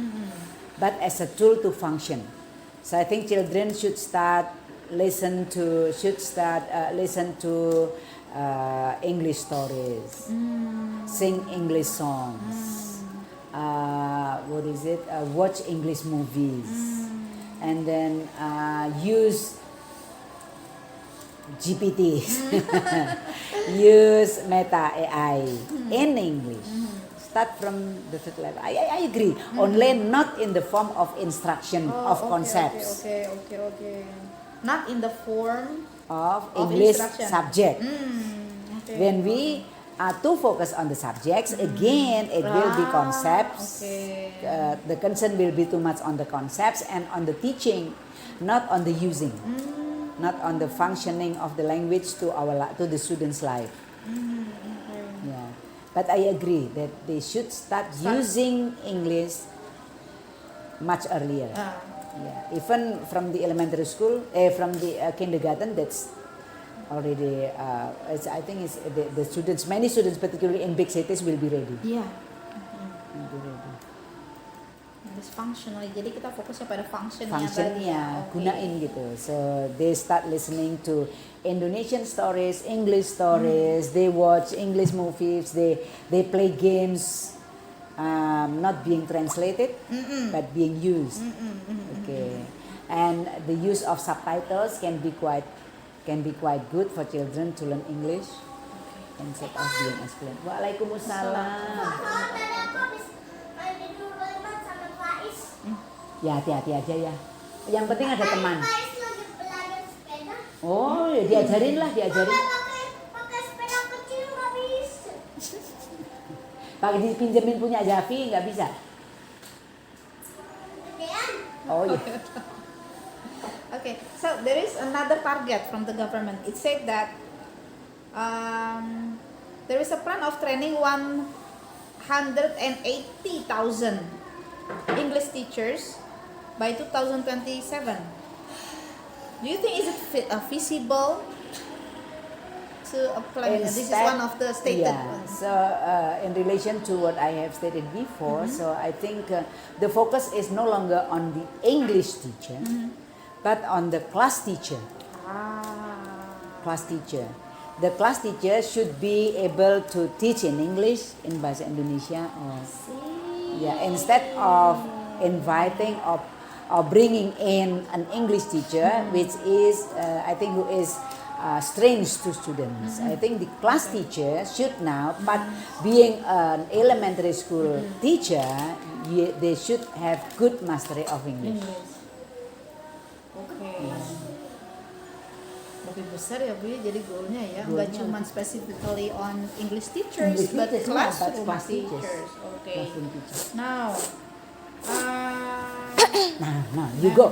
but as a tool to function. So I think children should start listen to English stories, sing English songs. Watch English movies, and then use GPT, use Meta AI in English. Start from the third level. I agree. Only not in the form of instruction of okay, concepts Okay. Not in the form of of English instruction. subject. Okay. When we are too focused on the subjects, again it will be concepts. Okay. The concern will be too much on the concepts and on the teaching, not on the using, not on the functioning of the language to the students' life. Yeah, but I agree that they should start using English much earlier. Yeah, even from the elementary school, from the kindergarten, that's already. I think it's the students, many students, particularly in big cities, will be ready. Iya. Will be ready. Harus functional. Jadi kita fokusnya pada functionnya tadi. Functionnya Oke. gunain gitu. So they start listening to Indonesian stories, English stories. They watch English movies. They play games, not being translated, but being used. Okay, and the use of subtitles can be quite good for children to learn English instead of being explained. Waalaikumsalam. Tadi aku habis main di Doraemon sama Faiz. Ya hati-hati aja ya. Yang penting ada teman. Faiz lagi belajar sepeda. Oh, ya diajarin lah, diajarin. Pakai sepeda kecil nggak bisa. Pakai dipinjemin punya Javi nggak bisa. Gedean. Oh iya. Okay, so there is another target from the government. It said that there is a plan of training 180,000 English teachers by 2027. Do you think is it feasible to apply? This is one of the stated ones. So in relation to what I have stated before, so I think the focus is no longer on the English teacher, but on the class teacher. Class teacher. The class teacher should be able to teach in English, in Bahasa Indonesia, or instead of inviting or bringing in an English teacher, which is I think who is strange to students. I think the class teacher should now, but being an elementary school teacher, they should have good mastery of English. Oke. Lebih besar ya Bu ya, jadi goalnya ya, nggak Goalnya cuma specifically on English teachers, English but teachers, classroom class teachers. teachers. Okay. Classroom teachers. Now, Nah, you go.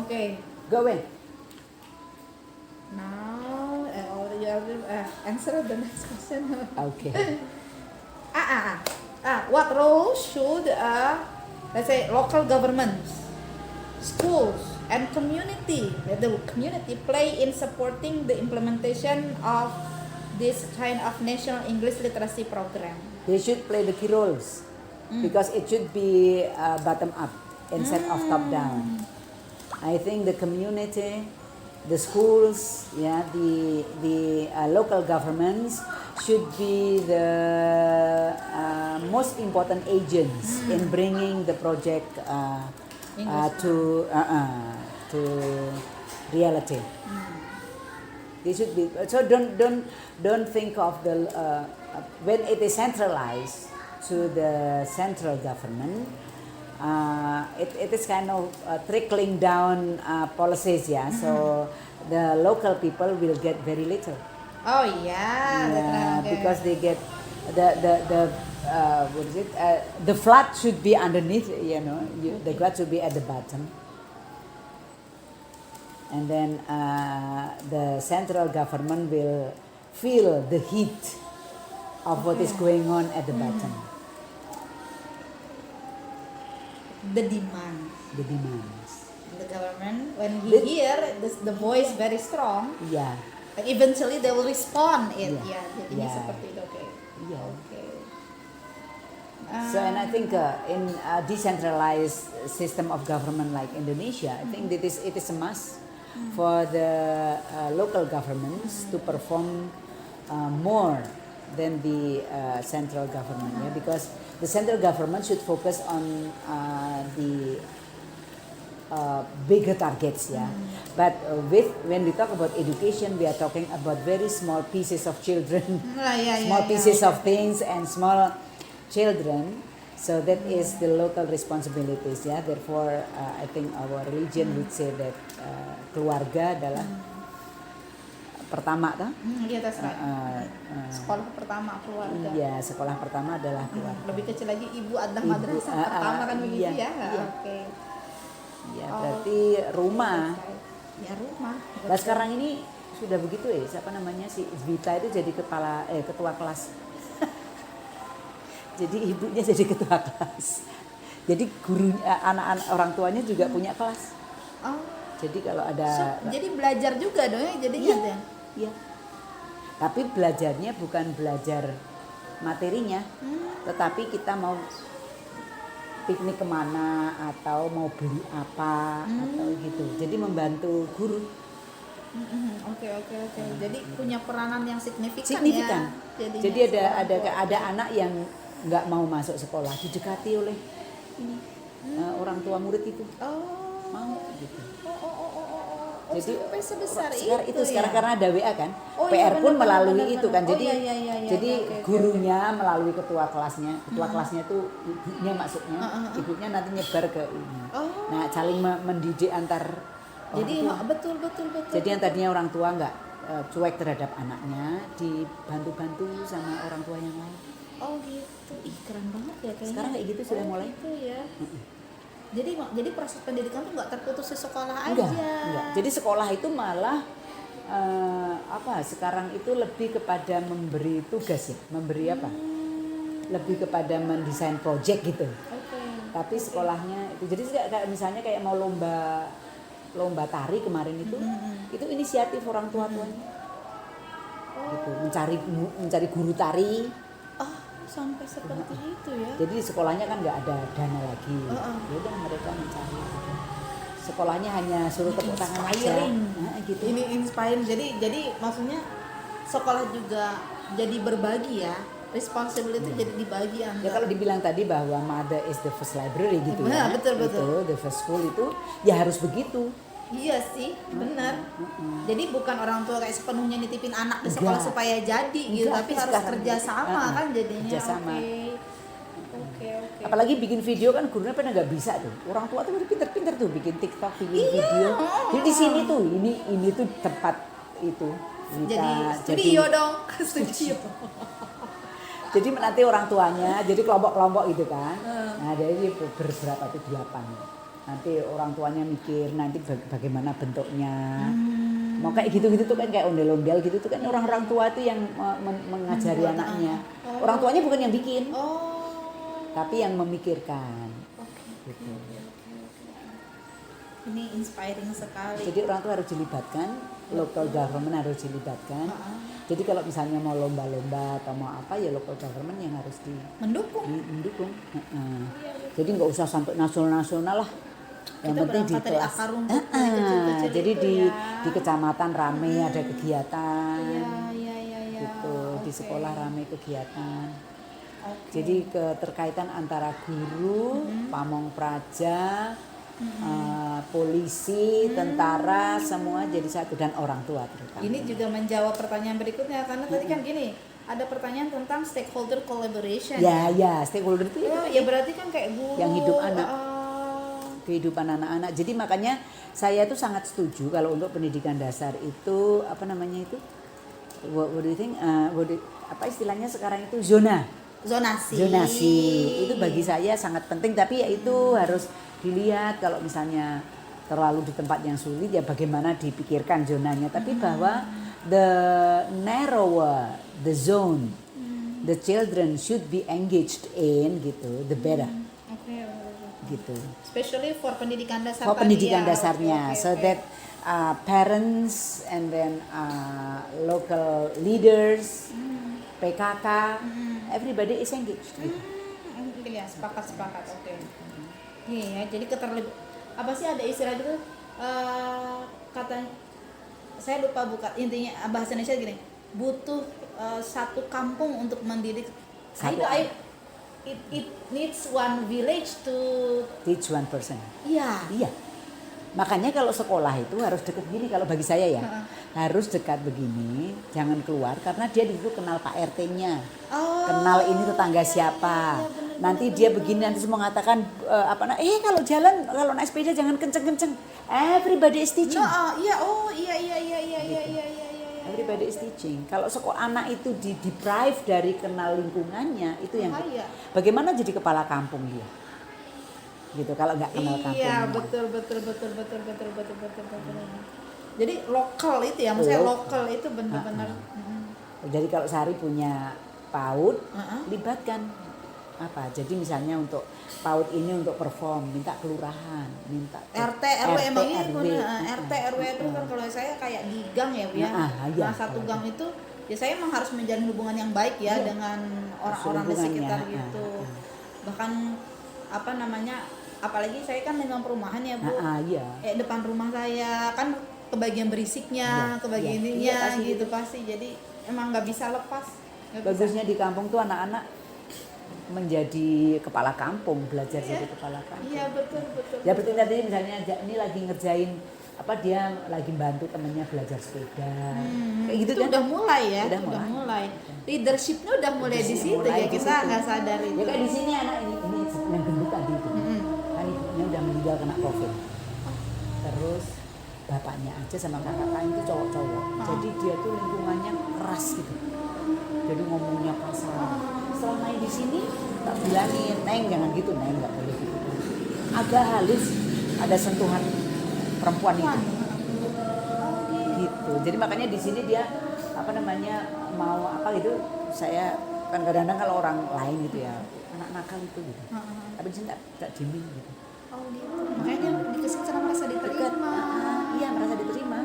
Okay. Go in. Now, you already answer the next question. Okay. What role should let's say local governments, schools, and the community play in supporting the implementation of this kind of national English literacy program? They should play the key roles because it should be bottom up instead of top down. I think the community, the schools, the local governments should be the most important agents in bringing the project to reality. They should be so. Don't think of the when it is centralized to the central government. It is kind of trickling down policies, so the local people will get very little. Oh yeah, Yeah, okay. because they get what is it? The flood should be underneath, the flood should be at the bottom. And then the central government will feel the heat of what is going on at the bottom, The demand. the demands. The government, when he The- hear the voice very strong, Yeah, eventually they will respond it. Yeah. Ya, jadinya Yeah. seperti itu. Oke. yeah. Oke. So, and I think in a decentralized system of government like Indonesia, I think it is a must for the local governments to perform more than the central government, because the central government should focus on the bigger targets, But when we talk about education, we are talking about very small pieces of children, small pieces of things and small children. So that is the local responsibilities, Therefore, I think our religion would say that keluarga adalah pertama, toh? Iya, that's right. Sekolah pertama keluarga. Iya, sekolah pertama adalah keluarga. Lebih kecil lagi ibu adalah Ibu, madrasah pertama kan begitu iya, ya. iya. Oke. Ya, berarti rumah. Ya rumah. Nah, sekarang ini sudah begitu siapa namanya si Vita itu jadi ketua kelas. Jadi ibunya jadi ketua kelas. Jadi anak-anak orang tuanya juga punya kelas. Oh. Jadi kalau ada Jadi belajar juga dong ya jadinya Iya. ya. Iya. Tapi belajarnya bukan belajar materinya, tetapi kita mau piknik kemana atau mau beli apa atau gitu. Jadi membantu guru. Oke. Jadi punya peranan yang signifikan Signifikan. ya. Jadinya Jadi seorang tua. ada anak yang nggak mau masuk sekolah, didekati oleh ini orang tua murid itu Oh. mau gitu. Oh, Jadi sampai sebesar sekarang ya? karena ada WA kan, Oh, iya, PR pun benar, melalui benar, itu kan. benar. Oh, Jadi iya, jadi oke. gurunya melalui ketua kelasnya tuh ibunya maksudnya, ibunya nanti nyebar ke ini. Oh. Nah, saling mendidik antar Jadi orang tua. betul. Jadi yang tadinya orang tua nggak cuek terhadap anaknya, dibantu-bantu sama orang tua yang lain. Oh gitu. Ih, keren banget ya kayaknya. Sekarang kayak gitu sudah mulai. Gitu ya. Jadi proses pendidikan tuh nggak terputus di sekolah Enggak, aja. enggak. Jadi sekolah itu malah sekarang itu lebih kepada memberi tugas memberi apa? Lebih kepada mendesain project gitu. Oke. Tapi sekolahnya itu jadi kayak misalnya kayak mau lomba tari kemarin itu inisiatif orang tua-tuanya. Gitu, mencari guru tari. Oh, sampai seperti itu ya. Jadi di sekolahnya kan nggak ada dana lagi. Ya udah mereka mencari. Sekolahnya hanya suruh tepuk tangan aja. Gitu. Ini inspiring. Jadi maksudnya sekolah juga jadi berbagi ya. Responsibility jadi dibagi Ya antara. kalau dibilang tadi bahwa mother is the first library gitu Benar, ya. betul. Itu the first school itu ya harus begitu. Iya sih, benar. Jadi bukan orang tua kayak sepenuhnya nitipin anak di sekolah Enggak. supaya jadi gitu, Enggak, tapi tapi harus sekarang kerja gitu. sama kan jadinya. Kerjasama. Oke. Apalagi bikin video kan gurunya pada nggak bisa tuh. Orang tua tuh udah pinter-pinter tuh bikin TikTok, bikin video. Jadi di sini tuh ini tuh tempat itu. Jadi studio dong, studio. Jadi nanti orang tuanya, jadi kelompok-kelompok gitu kan. Nah dari berberapa tuh 8. Nanti orang tuanya mikir nanti bagaimana bentuknya. Mau kayak gitu-gitu tuh kan kayak ondel-ondel gitu tuh kan orang-orang tua tuh yang mengajari anaknya. Orang tuanya bukan yang bikin, Oh. tapi yang memikirkan. Oke. Gitu. Ini inspiring sekali. Jadi orang tua harus dilibatkan, local government harus dilibatkan. Jadi kalau misalnya mau lomba-lomba atau mau apa ya local government yang harus Mendukung. mendukung. Jadi nggak usah sampai nasional lah. Yang Kita penting di berangkat dari kelas. akar rumput dari kecil-kecil Jadi itu di ya. di kecamatan rame ada kegiatan. Iya. Gitu di Oke. sekolah rame kegiatan. Oke. Jadi keterkaitan antara guru, pamong praja, polisi, tentara semua jadi satu dan orang tua terutama. Ini juga menjawab pertanyaan berikutnya karena tadi kan gini, ada pertanyaan tentang stakeholder collaboration. Ya, stakeholder itu Ya berarti kan kayak guru Yang hidup anak. uh, kehidupan anak-anak. Jadi makanya saya tuh sangat setuju kalau untuk pendidikan dasar itu apa namanya itu what do you think? Apa istilahnya sekarang itu zonasi itu bagi saya sangat penting, tapi ya itu harus dilihat kalau misalnya terlalu di tempat yang sulit ya bagaimana dipikirkan zonanya, tapi bahwa the narrower the zone the children should be engaged in gitu, the better Oke. gitu. Especially for pendidikan dasar For tadi pendidikan ya. dasarnya, Oke, so oke. that parents and then local leaders, PKK, everybody is engaged. Gitu. Iya, sepakat. Oke. Iya, jadi apa sih ada istilah gitu? Kata saya lupa intinya bahasa Indonesia gini. Butuh satu kampung untuk mendidik. Satu It needs one village to Teach one person. iya. Iya. Makanya kalau sekolah itu harus dekat begini kalau bagi saya ya. Harus dekat begini, jangan keluar karena dia dulu kenal Pak RT-nya. Oh, Kenal ini tetangga siapa. Nanti dia begini nanti semua mengatakan kalau jalan kalau naik sepeda jangan kenceng-kenceng. Everybody is teaching. iya. Everybody is teaching. Kalau sekolah anak itu deprive dari kenal lingkungannya, itu yang Bahaya. bagaimana jadi kepala kampung dia? Gitu kalau nggak kenal kampungnya. Iya, betul. Jadi lokal itu ya, maksudnya lokal itu benar-benar. Jadi kalau Sari punya PAUD, Heeh. libatkan apa? Jadi misalnya untuk PAUD ini untuk perform, minta kelurahan, minta RT RW emang iya RW. RT RW itu kan kalau saya kayak di gang ya Bu ya. Iya. Nah, satu gang itu ya saya emang harus menjalin hubungan yang baik ya dengan orang-orang di Hubungannya, sekitar gitu. Bahkan apa namanya, apalagi saya kan dengan perumahan ya Bu. Iya. Depan rumah saya kan kebagian berisiknya, Iya, kebagian iya. ininya Iya, pasti gitu pasti. Jadi emang nggak bisa lepas. Nggak bisa. Bagusnya di kampung tuh anak-anak menjadi kepala kampung, belajar jadi kepala kampung. Iya betul. Ya berarti tadi misalnya ini lagi ngerjain dia lagi bantu temennya belajar sepeda. Kayak gitu itu kan. udah mulai ya, Udah udah mulai. mulai. Leadershipnya udah mulai di situ Mulai ya, di kita situ. nggak sadar itu. Ya kayak di sini anak ini yang gendut tadi itu. Kan ibunya udah meninggal kena COVID. Terus bapaknya aja sama kakak itu cowok-cowok. Jadi dia tuh lingkungannya keras gitu. Jadi ngomongnya kasar. Setelah main di sini tak bilangin, Neng jangan gitu, Neng nggak boleh gitu. Agak halus, ada sentuhan perempuan itu. Gitu. Jadi makanya di sini dia mau apa gitu, saya kan kadang-kadang kalau orang lain gitu ya anak nakal itu gitu. Tapi di sini tak diemin gitu. Oh gitu. Makanya dia dikasih karena merasa diterima. Iya merasa diterima.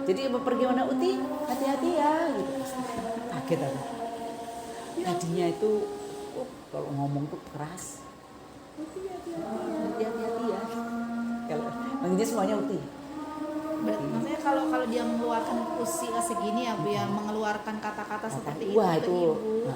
Jadi pergi mana Uti hati-hati ya gitu. Kaget aku. Tadinya itu kalau ngomong tuh keras. Uti hati-hati ya. Kalau manggilnya semuanya Uti. Maksudnya kalau dia mengeluarkan usia segini ya Bu ya, mengeluarkan kata-kata seperti itu Wah, ke itu, ibu.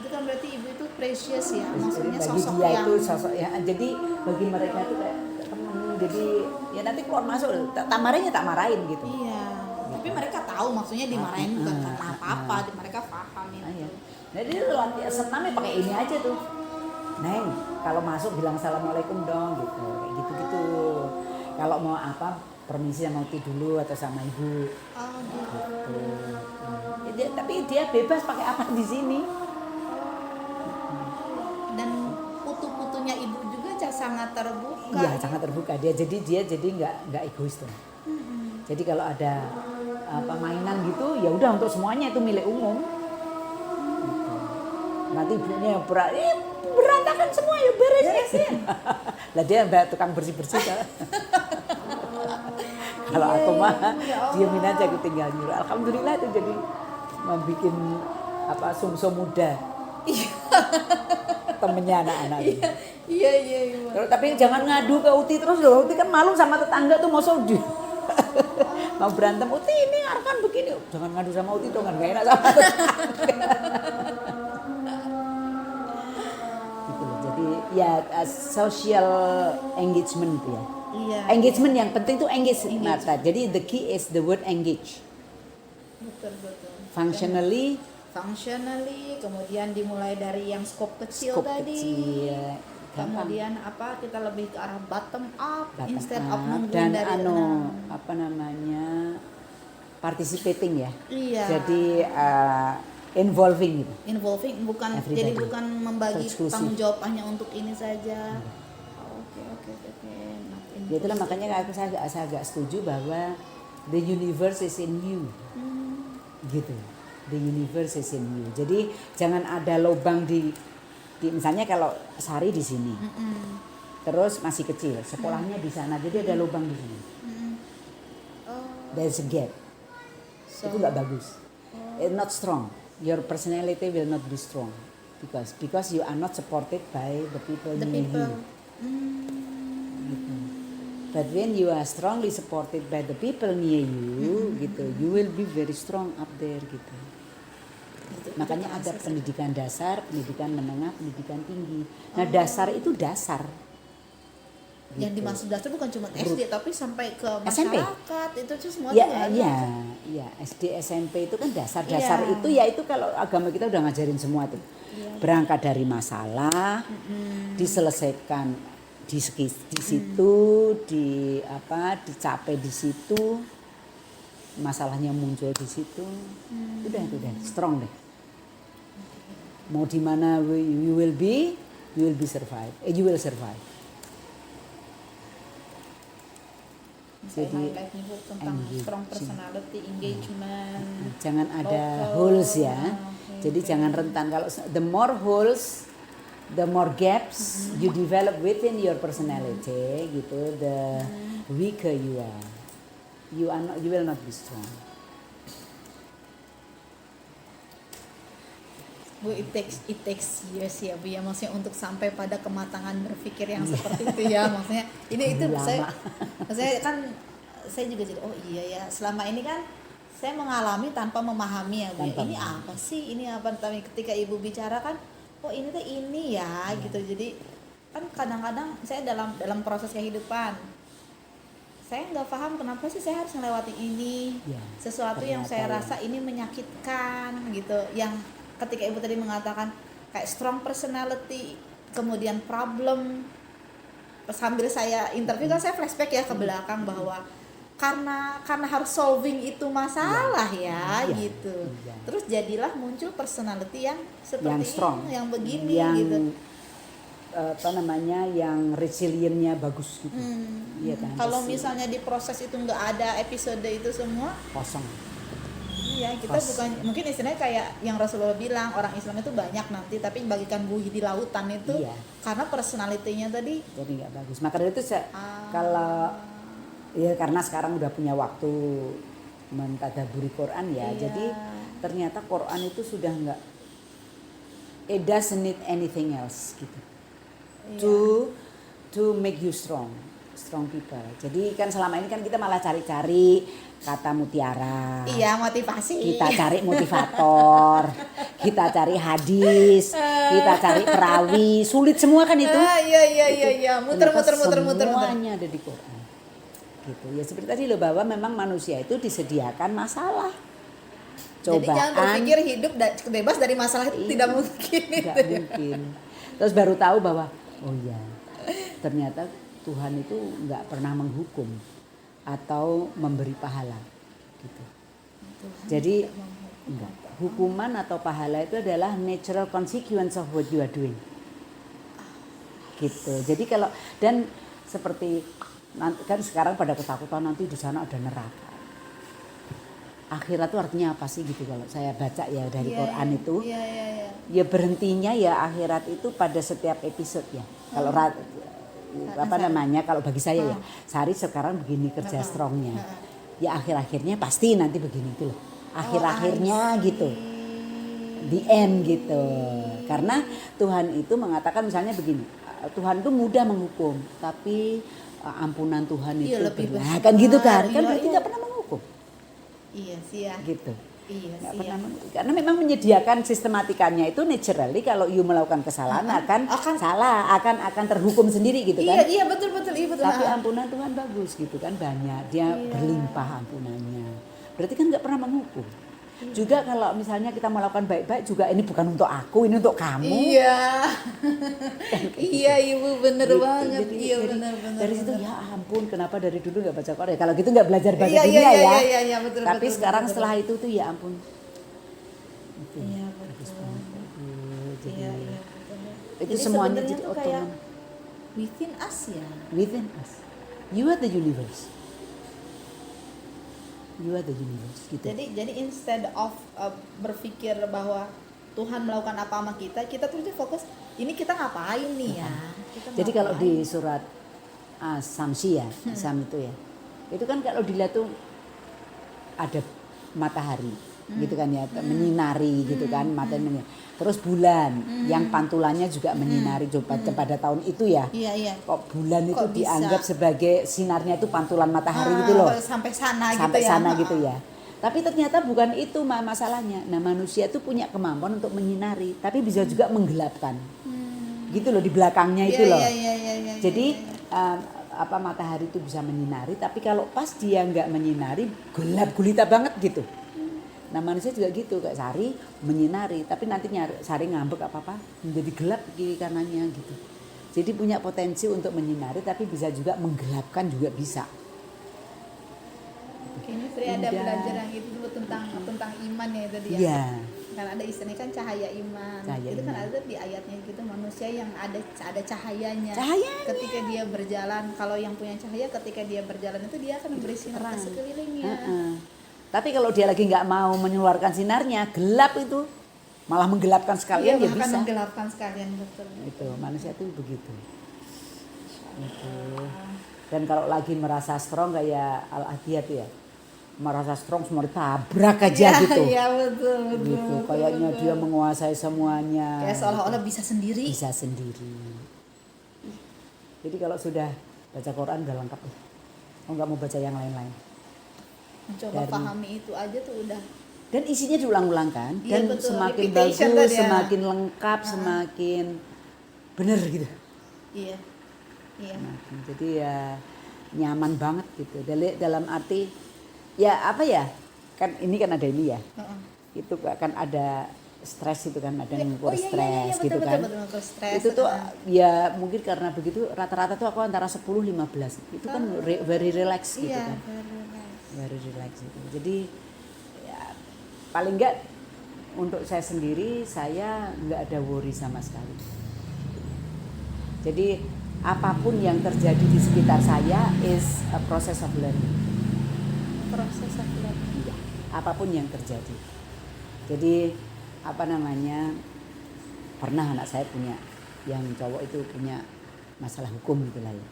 Itu kan berarti ibu itu precious ya. Maksudnya bagi sosok dia yang itu sosok ya. Jadi bagi mereka itu kayak temen. Jadi ya nanti keluar masuk tak marahin gitu. iya. Tapi mereka tahu maksudnya dimarahin bukan karena apa-apa, mereka paham itu. Iya. Nah dia latihan senamnya pakai ini aja tuh. Neng, kalau masuk bilang assalamualaikum dong gitu. Kayak gitu-gitu. Kalau mau apa permisi sama Uti dulu atau sama ibu. Oh gitu. Ya, tapi dia bebas pakai apa di sini. Dan putu-putunya ibu juga sangat terbuka. Iya sangat terbuka dia jadi nggak egois tuh. Jadi kalau ada mainan gitu ya udah untuk semuanya itu milik umum. Gitu. Nanti ibunya berantakan semua ya beresin. Lah dia tukang bersih-bersih kan. Kalau aku mah diamin aja aku tinggal nyuruh. Alhamdulillah itu jadi membuat sumsum muda. Temennya anak-anak. Iya. Terus, tapi jangan ngadu ke Uti terus loh. Uti kan malu sama tetangga tuh mau mau berantem. Uti ini kan begini. Jangan ngadu sama Uti dong kan gak enak sama tetangga. Gitu loh. Jadi ya social engagement itu ya. Iya. Engagement yang penting tuh engage. Marta. Jadi the key is the word engage. Betul. Functionally, kemudian dimulai dari yang scope kecil scope tadi. kecil, gampang. Kemudian kita lebih ke arah bottom up Bottom instead up, of nungguin dan dari participating ya. Iya. Jadi involving gitu. Involving bukan Everybody. jadi bukan membagi Eksklusif. tanggung jawab hanya untuk ini saja. Oke. Ya itulah makanya saya agak setuju bahwa the universe is in you. Gitu. The universe is in you. Jadi jangan ada lubang di misalnya kalau Sari di sini. Terus masih kecil, sekolahnya di sana. Jadi ada lubang di sini. There's a gap. Itu nggak bagus. It's not strong. Your personality will not be strong because you are not supported by the people the near people. you. Gitu. But when you are strongly supported by the people near you, gitu, you will be very strong up there gitu. Makanya ada pendidikan dasar, pendidikan menengah, pendidikan tinggi. Nah dasar itu dasar. Yang dimaksud dasar bukan cuma SD tapi sampai ke SMP. masyarakat itu tuh semua Ya, tuh ada. ya, SD, SMP itu kan dasar. Dasar Iya. itu ya itu kalau agama kita udah ngajarin semua tuh. Berangkat dari masalah, diselesaikan di situ, dicapai di situ, masalahnya muncul di situ. Udah strong deh. Mau di mana you will be survive. You will survive. Saya Jadi highlight nih Bu, tentang strong personality, engagement. jangan ada Local. holes ya. Oke. Jadi jangan rentan. Kalau the more holes, the more gaps you develop within your personality, gitu. The weaker you are. You will not be strong. Bu, it takes years ya Bu ya, maksudnya untuk sampai pada kematangan berpikir yang seperti itu ya, maksudnya itu Lama. saya kan saya juga jadi oh iya ya, selama ini kan saya mengalami tanpa memahami ya Bu. Tanpa Ini memahami. apa sih, ini apa, tapi ketika Ibu bicara kan oh ini tuh ini ya gitu. Jadi kan kadang-kadang saya dalam proses kehidupan saya nggak paham kenapa sih saya harus melewati ini, Ya, sesuatu yang saya ternyata rasa ini menyakitkan gitu, yang ketika Ibu tadi mengatakan kayak strong personality, kemudian problem, sambil saya interview kan saya flashback ya ke belakang bahwa karena harus solving itu masalah ya Iya, gitu. iya. Terus jadilah muncul personality yang seperti Yang strong, ini, yang begini yang gitu. yang resiliennya bagus gitu. Iya kan. Kalau Resilient. misalnya di proses itu nggak ada episode itu semua, kosong. iya kita bukan, mungkin istilahnya kayak yang Rasulullah bilang orang Islam itu banyak nanti tapi bagikan buih di lautan itu Iya. karena personalitinya tadi. Jadi nggak bagus. Maka dari itu kalau ya karena sekarang udah punya waktu mentadaburi Quran ya, Iya. jadi ternyata Quran itu sudah nggak, it doesn't need anything else gitu to make you strong people. Jadi kan selama ini kan kita malah cari-cari kata mutiara. Iya, motivasi. Kita cari motivator, kita cari hadis, kita cari perawi, sulit semua kan itu. Iya. Muter. Semuanya ada di Quran. Gitu. Ya seperti tadi loh, bahwa memang manusia itu disediakan masalah. Jadi jangan Cobaan berpikir hidup bebas dari masalah itu tidak mungkin. nggak mungkin. Terus baru tahu bahwa oh iya, ternyata Tuhan itu nggak pernah menghukum atau memberi pahala gitu. Jadi enggak, hukuman atau pahala itu adalah natural consequence of what you are doing. Gitu. Jadi kalau dan seperti kan sekarang pada ketakutan nanti di sana ada neraka. Akhirat itu artinya apa sih gitu kalau saya baca ya dari Quran itu. Iya. Ya berhentinya ya akhirat itu pada setiap episode ya. Kalau kalau bagi saya ya, Sari sekarang begini kerja strongnya. Ya akhir-akhirnya pasti nanti begini itu loh. Akhir-akhirnya gitu. The end gitu. Karena Tuhan itu mengatakan misalnya begini, Tuhan itu mudah menghukum, tapi ampunan Tuhan itu lebih berat. besar. Kan gitu kan? Kan Iya, berarti iya. nggak pernah menghukum. Iya sih ya. Gitu. Iya Nggak sih pernah ya. karena memang menyediakan sistematikanya itu naturally kalau you melakukan kesalahan akan salah, akan terhukum sendiri gitu kan. Iya betul. Tapi ampunan Tuhan bagus gitu kan, banyak, dia berlimpah ampunannya. Berarti kan nggak pernah menghukum. Juga kalau misalnya kita melakukan baik-baik juga ini bukan untuk aku, ini untuk kamu. Iya. Iya Ibu, bener Gitu. banget. Jadi- Iya jadi bener. dari situ ya ampun, kenapa dari dulu nggak baca Quran? Kalau gitu nggak belajar bahasa Iya, dunia iya, ya. iya, betul. Tapi betul, sekarang betul, setelah itu tuh ya ampun. Itu. Iya betul. Jadi Iya, betul. itu Jadi semuanya sebenarnya jadi tuh kayak otonom within us ya. within us. You are the universe. You are the universe. Gitu. Jadi instead of berpikir bahwa Tuhan melakukan apa sama kita tuh jadi fokus ini kita ngapain nih ya. Kita Jadi kalau ngapain. di surat Samsi ya, Sam itu ya. Itu kan kalau dilihat tuh ada matahari gitu kan ya, menyinari gitu kan matanya. Terus bulan yang pantulannya juga menyinari coba pada tahun itu ya. Iya. Kok bulan itu Kok bisa? dianggap sebagai sinarnya itu pantulan matahari gitu loh. Sampai sana Sampai gitu ya. sana gitu ya. Tapi ternyata bukan itu masalahnya. Nah, manusia itu punya kemampuan untuk menyinari, tapi bisa juga menggelapkan. Gitu loh di belakangnya itu loh. Iya. Jadi apa matahari itu bisa menyinari, tapi kalau pas dia nggak menyinari gelap gulita banget gitu. Nah manusia juga gitu, kayak Sari menyinari, tapi nanti Sari ngambek apa menjadi gelap kiri kanannya gitu. Jadi punya potensi untuk menyinari, tapi bisa juga menggelapkan juga bisa. Kayaknya Sri ada Indah. belajar yang itu dulu tentang iman ya tadi ya. Iya. Kan ada istilahnya kan cahaya iman. Cahaya itu kan iman. ada di ayatnya gitu manusia yang ada cahayanya. Cahayanya. Ketika dia berjalan, kalau yang punya cahaya ketika dia berjalan itu dia akan memberi sinar ke Terang. sekelilingnya. Tapi kalau dia lagi nggak mau mengeluarkan sinarnya, gelap itu malah menggelapkan sekalian Iya, ya bahkan bisa. menggelapkan sekalian betul. Itu manusia itu begitu. Itu. Dan kalau lagi merasa strong kayak Al-Adiyat ya, merasa strong semua ditabrak aja gitu. Iya betul. Gitu. Kayaknya dia menguasai semuanya. Kayak seolah-olah bisa sendiri. Bisa sendiri. Jadi kalau sudah baca Quran udah lengkap. Oh nggak mau baca yang lain-lain. Mencoba Dari- pahami itu aja tuh udah. Dan isinya diulang-ulang kan. Iya, Dan betul. semakin Repetition bagus, tadi ya. semakin lengkap, semakin bener gitu. Iya. Semakin. Jadi ya nyaman banget gitu. Dalam arti ya apa ya? Kan ini kan ada ini ya. Heeh. Itu kan ada stres itu kan, ada yang Oh ngukur iya, stres betul, gitu betul, kan. betul, ngukur stres. Itu tuh ya mungkin karena begitu rata-rata tuh aku antara 10-15. Itu kan very relax gitu Iya, kan. very nice. Very relax gitu. Jadi ya paling enggak untuk saya sendiri saya nggak ada worry sama sekali. Jadi apapun yang terjadi di sekitar saya is a process of learning. Proses of learning. Iya, apapun yang terjadi. Jadi apa namanya, pernah anak saya punya, yang cowok itu punya masalah hukum gitu lah ya.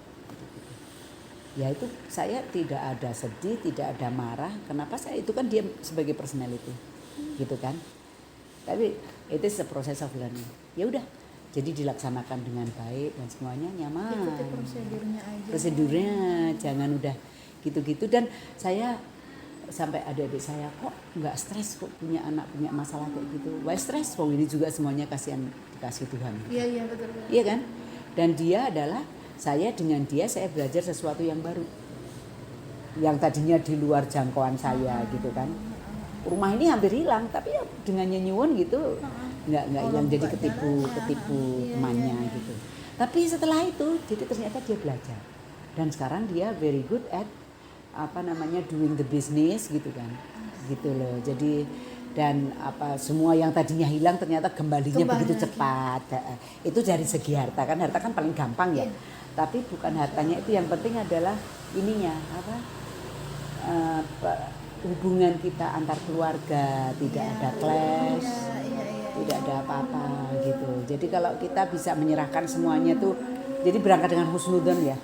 Ya itu saya tidak ada sedih, tidak ada marah. Kenapa saya itu kan dia sebagai personality, gitu kan. Tapi itu is a process of learning. Ya udah, jadi dilaksanakan dengan baik dan semuanya nyaman. Ikuti prosedurnya aja. Prosedurnya jangan udah gitu-gitu. Dan saya sampai adik-adik saya kok nggak stres kok punya anak punya masalah kayak gitu. Why stres? Wong ini juga semuanya kasihan dikasih Tuhan. Iya betul. Iya kan? Dan dia adalah saya dengan dia saya belajar sesuatu yang baru. Yang tadinya di luar jangkauan saya gitu kan. Rumah ini hampir hilang tapi ya dengan nyuwun gitu nggak hilang, jadi ketipu temannya gitu. Tapi setelah itu jadi ternyata dia belajar. Dan sekarang dia very good at apa namanya doing the business gitu kan. Gitu loh. Jadi dan apa semua yang tadinya hilang ternyata kembalinya Kembali begitu lagi. cepat. Itu dari segi harta kan paling gampang ya. Tapi bukan hartanya itu, yang penting adalah ininya apa hubungan kita antar keluarga tidak ada clash, tidak ada apa-apa gitu. Jadi kalau kita bisa menyerahkan semuanya tuh, jadi berangkat dengan husnudzon ya,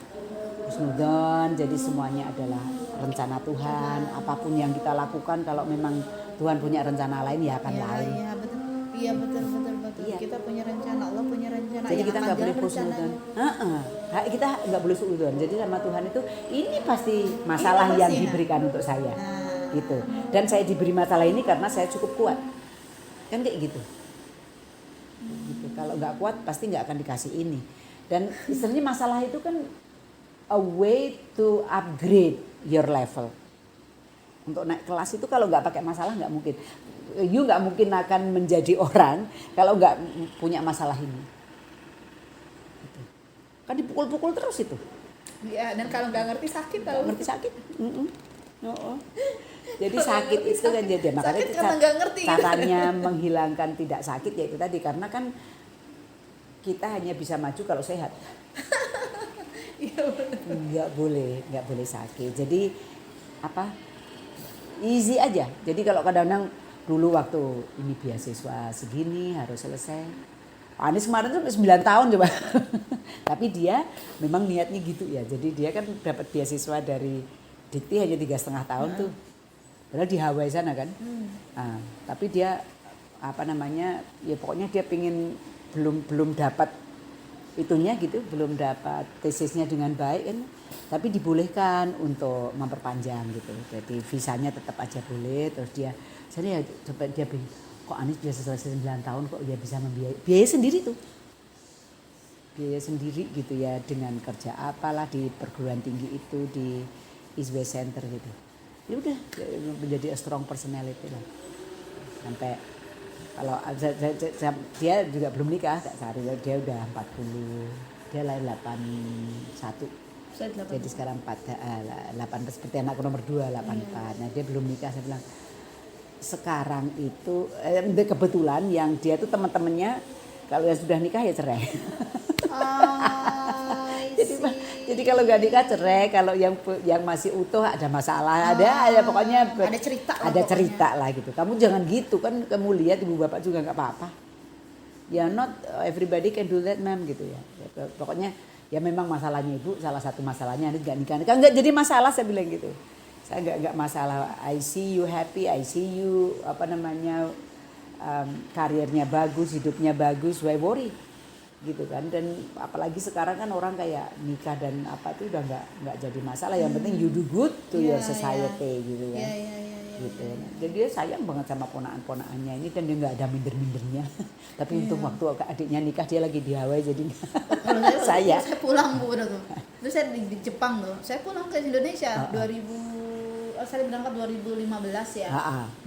husnudzon. Jadi semuanya adalah rencana Tuhan. Apapun yang kita lakukan, kalau memang Tuhan punya rencana lain ya akan lain. Iya betul. Iya betul. Iya. Kita punya rencana, Allah punya rencana. Jadi yang kita akan nggak boleh jalan husnudzon. rencananya. Kita nggak boleh suudzon. Jadi sama Tuhan itu ini pasti masalah Ini yang pasti, ya. diberikan untuk saya. Nah. Gitu. Dan saya diberi masalah ini karena saya cukup kuat. Kan kayak gitu. Gitu. Kalau nggak kuat pasti nggak akan dikasih ini. Dan istilahnya masalah itu kan a way to upgrade your level. Untuk naik kelas itu kalau nggak pakai masalah nggak mungkin. you nggak mungkin akan menjadi orang kalau nggak punya masalah ini. Gitu. Kan dipukul-pukul terus itu. Iya, dan kalau nggak ngerti sakit Nggak tahu. ngerti sakit. Oh. Jadi sakit itu kan jadi makanya Sakit karena nggak ngerti gitu. caranya menghilangkan tidak sakit ya itu tadi karena kan kita hanya bisa maju kalau sehat. Iya benar. nggak boleh sakit. Jadi apa? Easy aja. Jadi kalau kadang-kadang dulu waktu ini beasiswa segini harus selesai. Pak Anies kemarin tuh 9 tahun coba. Tapi dia memang niatnya gitu ya. Jadi dia kan dapat beasiswa dari Dikti hanya 3,5 tahun tuh. Padahal di Hawaii sana kan. Nah, tapi dia apa namanya? Ya pokoknya dia pingin belum dapat itunya gitu, belum dapat tesisnya dengan baik kan. Tapi dibolehkan untuk memperpanjang gitu. Jadi visanya tetap aja boleh. Terus dia saya coba dia bilang, kok Anies bisa selesai 9 tahun kok dia bisa membiayai biaya sendiri tuh. Biaya sendiri gitu ya dengan kerja apalah di perguruan tinggi itu di East West Center gitu. Ya udah menjadi a strong personality lah. Sampai kalau dia juga belum nikah Kak Sari, dia udah 40. Dia lahir 81. Jadi sekarang 8 seperti anakku nomor 2 84. Nah, dia belum nikah saya bilang sekarang itu kebetulan yang dia tuh teman-temannya kalau yang sudah nikah ya cerai. Jadi kalau nggak nikah cerai, kalau yang masih utuh ada masalah, ada pokoknya ada cerita lah ada pokoknya. cerita lah gitu. Kamu jangan gitu kan, kamu lihat ibu bapak juga nggak apa-apa. Ya not everybody can do that ma'am gitu ya. Pokoknya ya memang masalahnya ibu, salah satu masalahnya ini nggak nikah nggak jadi masalah saya bilang gitu. Saya nggak masalah. I see you happy, I see you apa namanya karirnya bagus, hidupnya bagus, why worry gitu kan. Dan apalagi sekarang kan orang kayak nikah dan apa itu udah nggak jadi masalah. Yang penting you do good to your society gitu ya. Gitu. Dan dia sayang banget sama ponaan-ponaannya ini dan dia nggak ada minder-mindernya. Tapi untuk waktu adiknya nikah dia lagi di Hawaii jadi Kalau saya saya pulang Bu udah tuh. Terus saya di Jepang tuh. Saya pulang ke Indonesia saya berangkat 2015 ya.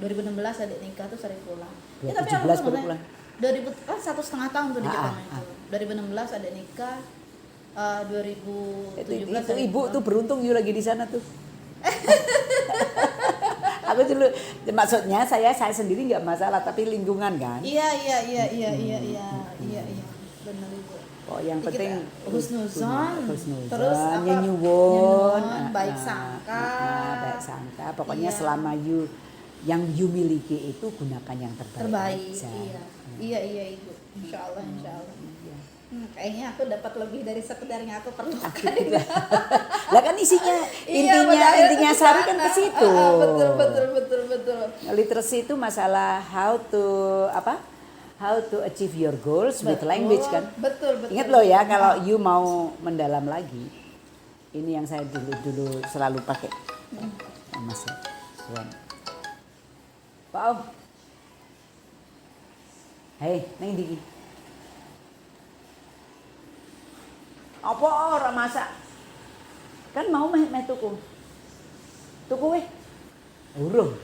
2016 adik nikah tuh saya pulang. Ya, tapi 2017 baru pulang. 2000 kan 1,5 tahun tuh di Jepang itu. 2016 adik nikah 2017 itu ibu tuh beruntung you lagi di sana tuh. Aku dulu maksudnya saya sendiri nggak masalah tapi lingkungan kan. Iya benar Ibu. Oh yang penting husnuzon, terus apa, nyenyuwun, baik sangka, pokoknya iya. selama yang you miliki itu gunakan yang terbaik aja. Iya Ibu, insya Allah. Kayaknya aku dapat lebih dari sekedar yang aku perlukan. Lah kan isinya intinya Sari kan ke situ. Betul. Literacy itu masalah how to achieve your goals with language kan. Betul. Ingat loh ya kalau you mau mendalam lagi. Ini yang saya dulu selalu pakai. Mas Suwan. Pak Om. Hei, neng ndi? Apa ora masak? Kan mau meh tuku. Tuku weh. Urung.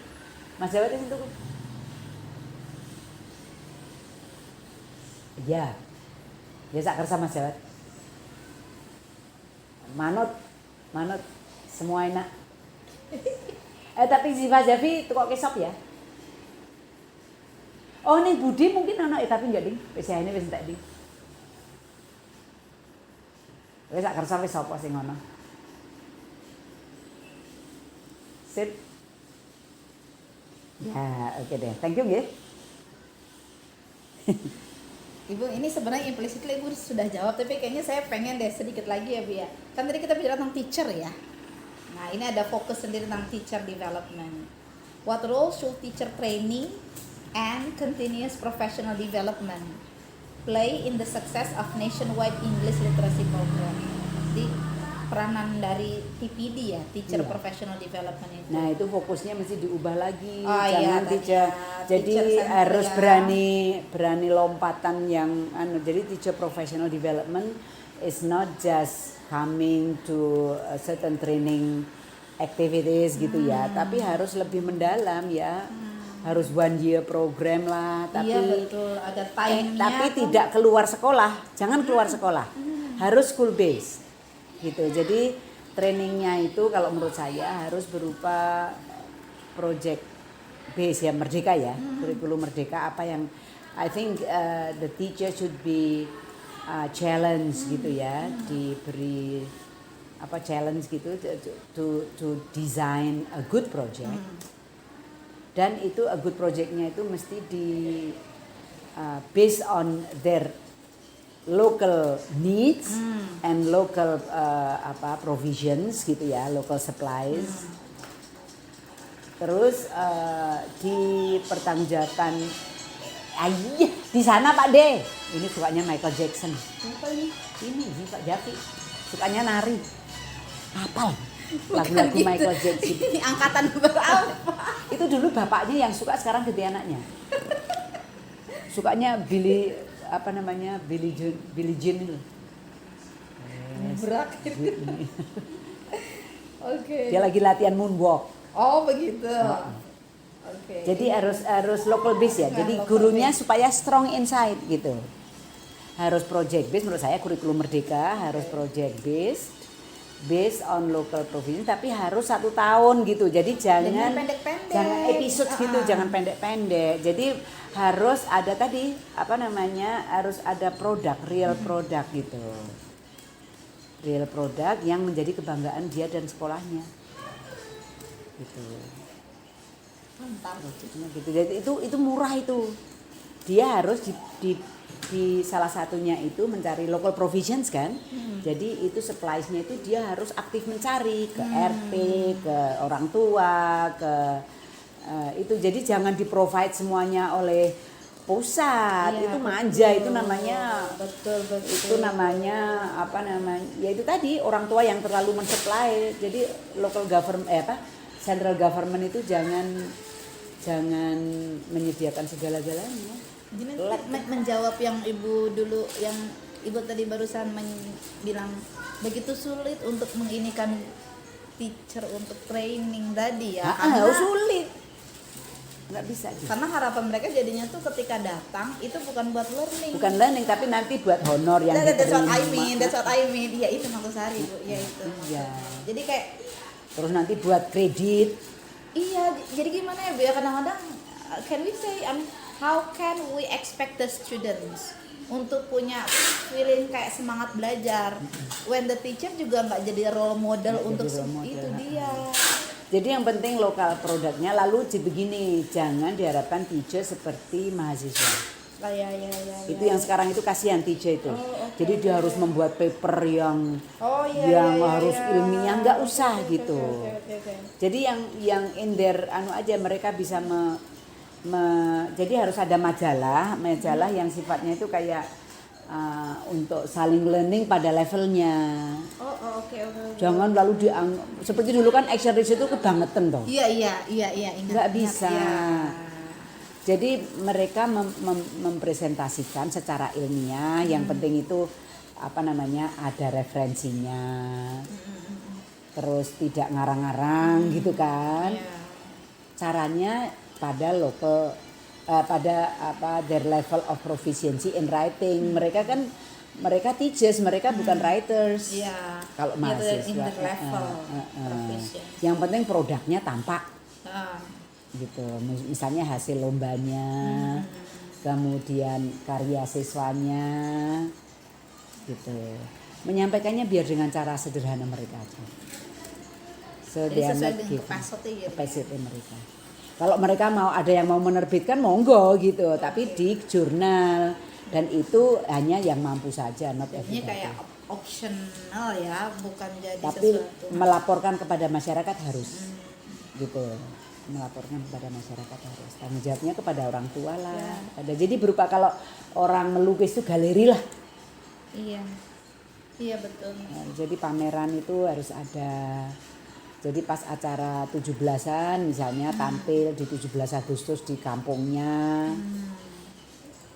Mas Jawa sing tuku. Iya. Ya sak kersa Mas Jawa. Manut. Semua enak. Tapi si Mas Javi tukok kesop ya. Oh nih Budi mungkin anak tapi enggak ding. Wis ini wis entek ding. Wis sak kersa wis sapa sing ngono. Sip. Ya, oke deh. Thank you nggih. Ibu, ini sebenarnya implicitly Ibu sudah jawab, tapi kayaknya saya pengen deh sedikit lagi ya Bu ya. Kan tadi kita bicara tentang teacher ya. Nah, ini ada fokus sendiri tentang teacher development. What role should teacher training and continuous professional development play in the success of nationwide English literacy program? Jadi peranan dari TPD ya, teacher Iya. professional development itu. Nah itu fokusnya mesti diubah lagi, Oh, jangan iya, teacher. Jadi teacher center harus ya. berani lompatan yang jadi teacher professional development is not just coming to a certain training activities gitu ya, tapi harus lebih mendalam ya. harus 1 year program lah, tapi Iya betul, ada time-nya. tapi kan. tidak keluar sekolah, jangan keluar sekolah, harus school base, gitu. Jadi trainingnya itu kalau menurut saya harus berupa project base ya, merdeka ya, kurikulum merdeka apa yang I think the teacher should be challenge gitu ya, diberi apa challenge gitu to design a good project. Dan itu a good projectnya itu mesti di based on their local needs and local provisions gitu ya, local supplies. Terus dipertanggungjawabkan. Iya, di sana Pak De. Ini sukanya Michael Jackson. Apa ini? Ini Pak Jafi. Sukanya nari. Hafal Bukan lagu-lagu gitu. Michael Jackson. Ini angkatan berapa? Itu dulu bapaknya yang suka, sekarang ganti anaknya. Sukanya Billy Jean itu. Berat gitu. Oke. Dia lagi latihan moonwalk. Oh begitu. Oke. Jadi harus local base ya. Nah, Jadi local gurunya supaya strong inside gitu. Harus project base, menurut saya kurikulum merdeka harus project based on local province, tapi harus 1 tahun gitu. Jadi jangan pendek-pendek. jangan episode gitu, jangan pendek-pendek. Jadi harus ada tadi harus ada produk, real produk gitu. Real produk yang menjadi kebanggaan dia dan sekolahnya. Gitu. Mantap. Gitu. Jadi itu murah itu. Dia harus di salah satunya itu mencari local provisions kan. Jadi itu supplies-nya itu dia harus aktif mencari ke RT, ke orang tua, ke itu. Jadi jangan di-provide semuanya oleh pusat. Iya, itu betul. manja, itu namanya Betul. itu namanya ya itu tadi orang tua yang terlalu mensupply. Jadi local government central government itu jangan menyediakan segala-galanya. Jadi menjawab yang ibu dulu, yang ibu tadi barusan bilang begitu sulit untuk menginikan teacher untuk training tadi ya. Sulit. Nggak bisa gitu. Karena harapan mereka jadinya tuh ketika datang itu bukan buat learning. Bukan learning tapi nanti buat honor yang That's what I diterima. mean. That's what I mean. Ya itu maksud Sari Bu. Ya itu. Iya. Jadi kayak Terus nanti buat kredit. iya. Jadi gimana ya Bu ya, kadang-kadang can we say how can we expect the students untuk punya feeling kayak semangat belajar when the teacher juga nggak jadi role model Nggak untuk jadi role model. itu dia. Jadi yang penting lokal produknya. Lalu begini, jangan diharapkan teacher seperti mahasiswa. Ya. Itu yang sekarang itu kasihan teacher itu. Jadi dia harus membuat paper yang harus ilmiah, nggak usah gitu. Oke. Jadi yang in their aja mereka bisa jadi harus ada majalah yang sifatnya itu kayak untuk saling learning pada levelnya. Oke. Jangan lalu seperti dulu kan action research itu kebangetan toh. Iya ingat. Nggak bisa. Iya. Jadi mereka mempresentasikan secara ilmiah, yang penting itu ada referensinya. Terus tidak ngarang-ngarang gitu kan. Iya. Caranya pada local their level of proficiency in writing. Mereka teachers, mereka bukan writers. Iya. Kalau Iya, mahasiswa. in the level proficiency. Yang penting produknya tampak Ah. gitu. Misalnya hasil lombanya, kemudian karya siswanya gitu. Menyampaikannya biar dengan cara sederhana mereka aja. So Jadi they are sesuai not dengan giving capacity gitu. capacity mereka. Kalau mereka ada yang mau menerbitkan monggo gitu, tapi di jurnal, dan itu hanya yang mampu saja, not Ini everybody. kayak optional ya, bukan jadi Tapi sesuatu. melaporkan kepada masyarakat harus gitu. Melaporkan kepada masyarakat harus. Tanggung jawabnya kepada orang tua lah. Jadi berupa kalau orang melukis itu galeri lah. Iya betul. Nah, jadi pameran itu harus ada. Jadi pas acara 17-an misalnya tampil di 17 Agustus di kampungnya.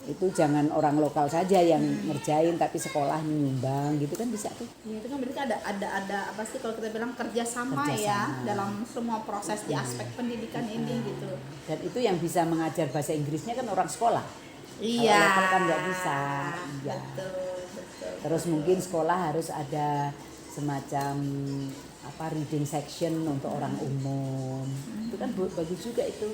Itu jangan orang lokal saja yang ngerjain, tapi sekolah nyumbang gitu kan bisa tuh. Ya, itu kan berarti ada apa sih kalau kita bilang kerjasama ya Kerjasama. dalam semua proses di aspek pendidikan ini gitu. Dan itu yang bisa mengajar bahasa Inggrisnya kan orang sekolah. Iya. Kalau lokal kan nggak bisa. Iya. Betul. Terus mungkin sekolah harus ada semacam reading section untuk orang umum. Itu kan bagus juga itu.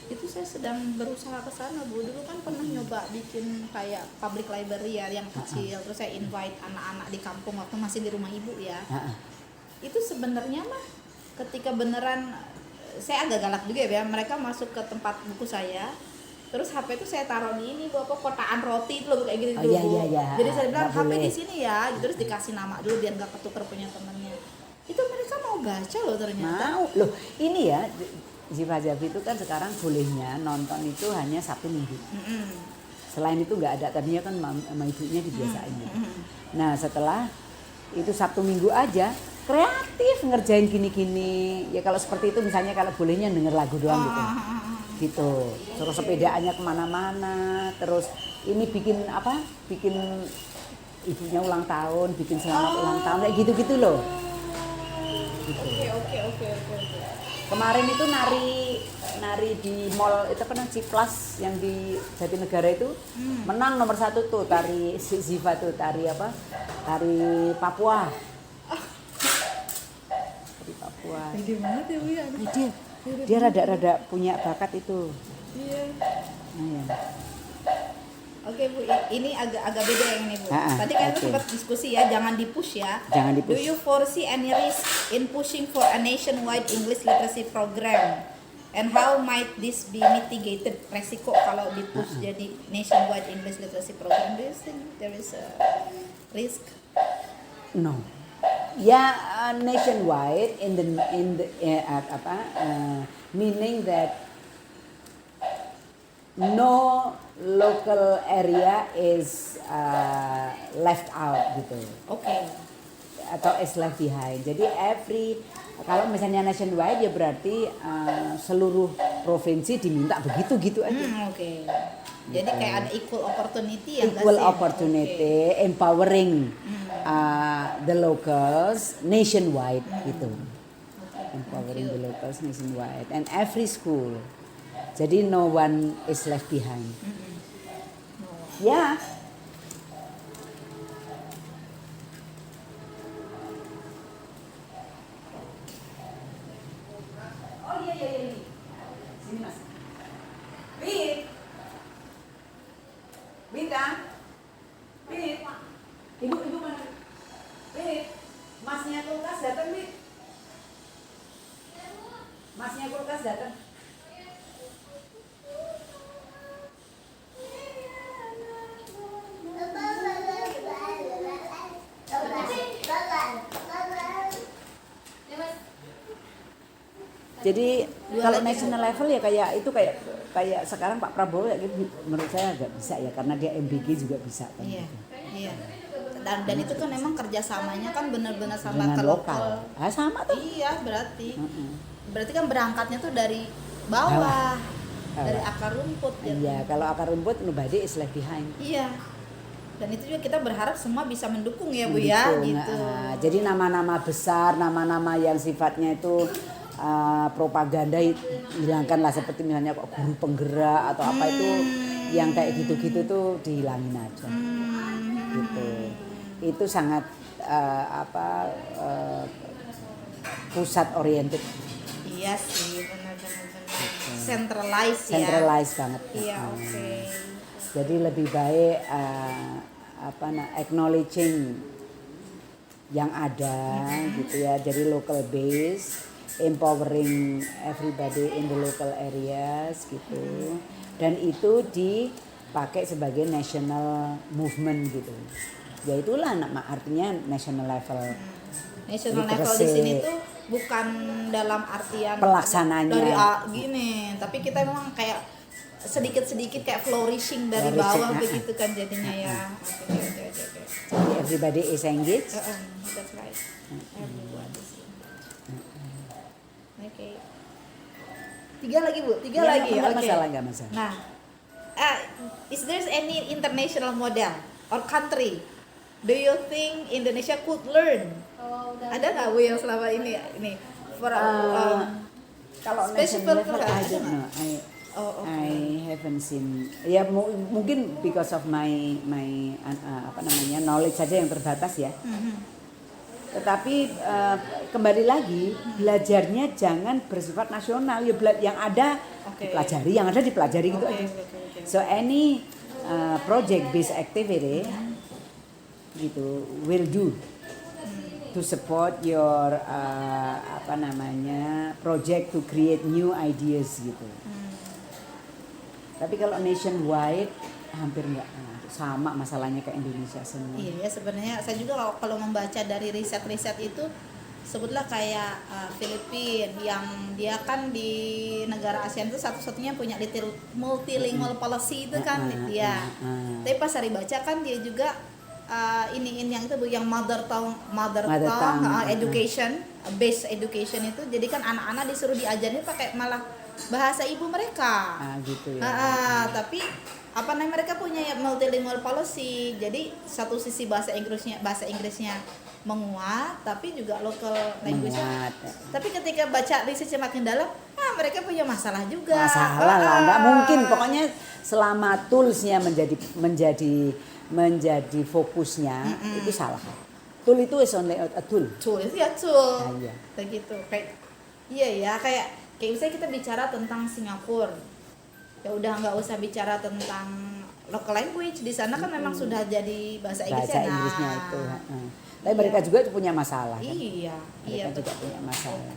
Itu saya sedang berusaha ke sana Bu. Dulu kan pernah nyoba bikin kayak public library ya yang kecil. Terus saya invite anak-anak di kampung waktu masih di rumah ibu ya. Itu sebenarnya mah ketika beneran saya agak galak juga ya, mereka masuk ke tempat buku saya. Terus HP itu saya taruh di ini Bu, kotaan roti itu loh kayak gitu dulu. Iya. Jadi saya bilang Nggak HP boleh. di sini ya, terus dikasih nama dulu biar nggak ketuker punya temennya. Itu mereka mau baca loh ternyata. Mau loh, ini ya Ziva Javi itu kan sekarang bolehnya nonton itu hanya Sabtu Minggu. Selain itu nggak ada, tadinya kan sama ibunya dibiasain gitu. Nah setelah itu Sabtu Minggu aja kreatif ngerjain gini-gini. Ya kalau seperti itu misalnya kalau bolehnya denger lagu doang gitu. Terus sepedaannya kemana-mana. Terus ini bikin ibunya ulang tahun, bikin selamat ulang tahun kayak gitu-gitu loh. Gitu. Oke. Kemarin itu nari di mall itu kan Ciplas yang di Jatinegara itu menang nomor 1 tuh tari Ziva tuh tari Papua. Tari Papua. Ide banget ya Bu ya. Dia rada-rada punya bakat itu. Iya. Nah, ya. Oke Bu, ini agak beda yang ini Bu. Tadi kan oke. sempat diskusi ya, jangan di-push ya. Jangan di-push. Do you foresee any risk in pushing for a nationwide English literacy program? And how might this be mitigated? Resiko kalau di-push jadi nationwide English literacy program, do you think there is a risk? No. Ya nationwide meaning that no local area is left out gitu. Oke. Atau is left behind. Jadi kalau misalnya nationwide ya berarti seluruh provinsi diminta begitu gitu aja. Oke. Jadi kayak ada equal opportunity ya nggak Equal sih? opportunity, empowering the locals nationwide gitu. Empowering the locals nationwide and every school. Jadi no one is left behind. Ya. Oh iya. Sini Mas. Bita. Ibu mana? Masnya kulkas datang, Bit. Masnya kulkas datang. Jadi kalau national level ya kayak sekarang Pak Prabowo ya gitu, menurut saya agak bisa ya karena dia MBG juga bisa kan. Iya. Gitu. Iya. Dan itu kan memang kerjasamanya kan benar-benar sama Dengan ke lokal. Sama tuh. Iya berarti. Berarti kan berangkatnya tuh dari bawah. Dari akar rumput. Iya, kalau akar rumput nobody is left behind. Iya. Dan itu juga kita berharap semua bisa mendukung ya Bu ya gitu. Jadi nama-nama besar, nama-nama yang sifatnya itu propaganda hilangkanlah, seperti misalnya guru penggerak atau apa itu yang kayak gitu-gitu tuh dihilangin aja. Gitu. Itu sangat pusat oriented. Iya sih, benar. Centralized ya. Centralized banget. Iya, oke. Jadi lebih baik acknowledging yang ada gitu ya. Jadi local base, empowering everybody in the local areas gitu. Dan itu dipakai sebagai national movement gitu. Ya itulah artinya national level. National level di sini tuh bukan dalam artian pelaksananya dari gini, tapi kita memang kayak sedikit-sedikit kayak flourishing dari bawah begitu kan jadinya ya. Oke. Jadi everybody is engaged. That's right. Everyone is engaged. Oke. 3 lagi Bu, 3 lagi. Enggak Oke. masalah, enggak masalah. Nah, is there any international model or country do you think Indonesia could learn? Oh, udah. Ada nggak Will selama ini for Kalau special national level, I ada don't nggak? know. Oh, okay. I haven't seen. Ya mungkin because of my apa namanya knowledge saja yang terbatas ya. Tetapi kembali lagi belajarnya jangan bersifat nasional ya, yang ada Oke. dipelajari, yang ada dipelajari gitu Oke, aja. oke. So any project based activity gitu will do to support your apa namanya project to create new ideas gitu. Tapi kalau nationwide hampir nggak sama masalahnya kayak Indonesia semua. Iya ya, sebenarnya saya juga kalau membaca dari riset-riset itu sebutlah kayak Filipina yang dia kan di negara ASEAN itu satu-satunya punya multilingual policy itu kan dia. Tapi pas hari baca kan dia juga iniin yang itu yang mother tongue education based education itu, jadi kan anak-anak disuruh diajarin pakai malah bahasa ibu mereka. Gitu ya. Tapi apa namanya mereka punya multilingual policy, jadi satu sisi bahasa Inggrisnya menguat, tapi juga local language-nya. Tapi ketika baca risetnya makin dalam, mereka punya masalah juga. Masalah lah, nggak mungkin. Pokoknya selama toolsnya menjadi fokusnya itu salah. Tool itu is only a tool. Tool itu ya tool. Nah, iya. Begitu. Kayak misalnya kita bicara tentang Singapura. Ya udah nggak usah bicara tentang local language, di sana kan memang sudah jadi bahasa Inggrisnya itu. Tapi mereka juga punya masalah kan? Iya, Mereka juga betul. punya masalah.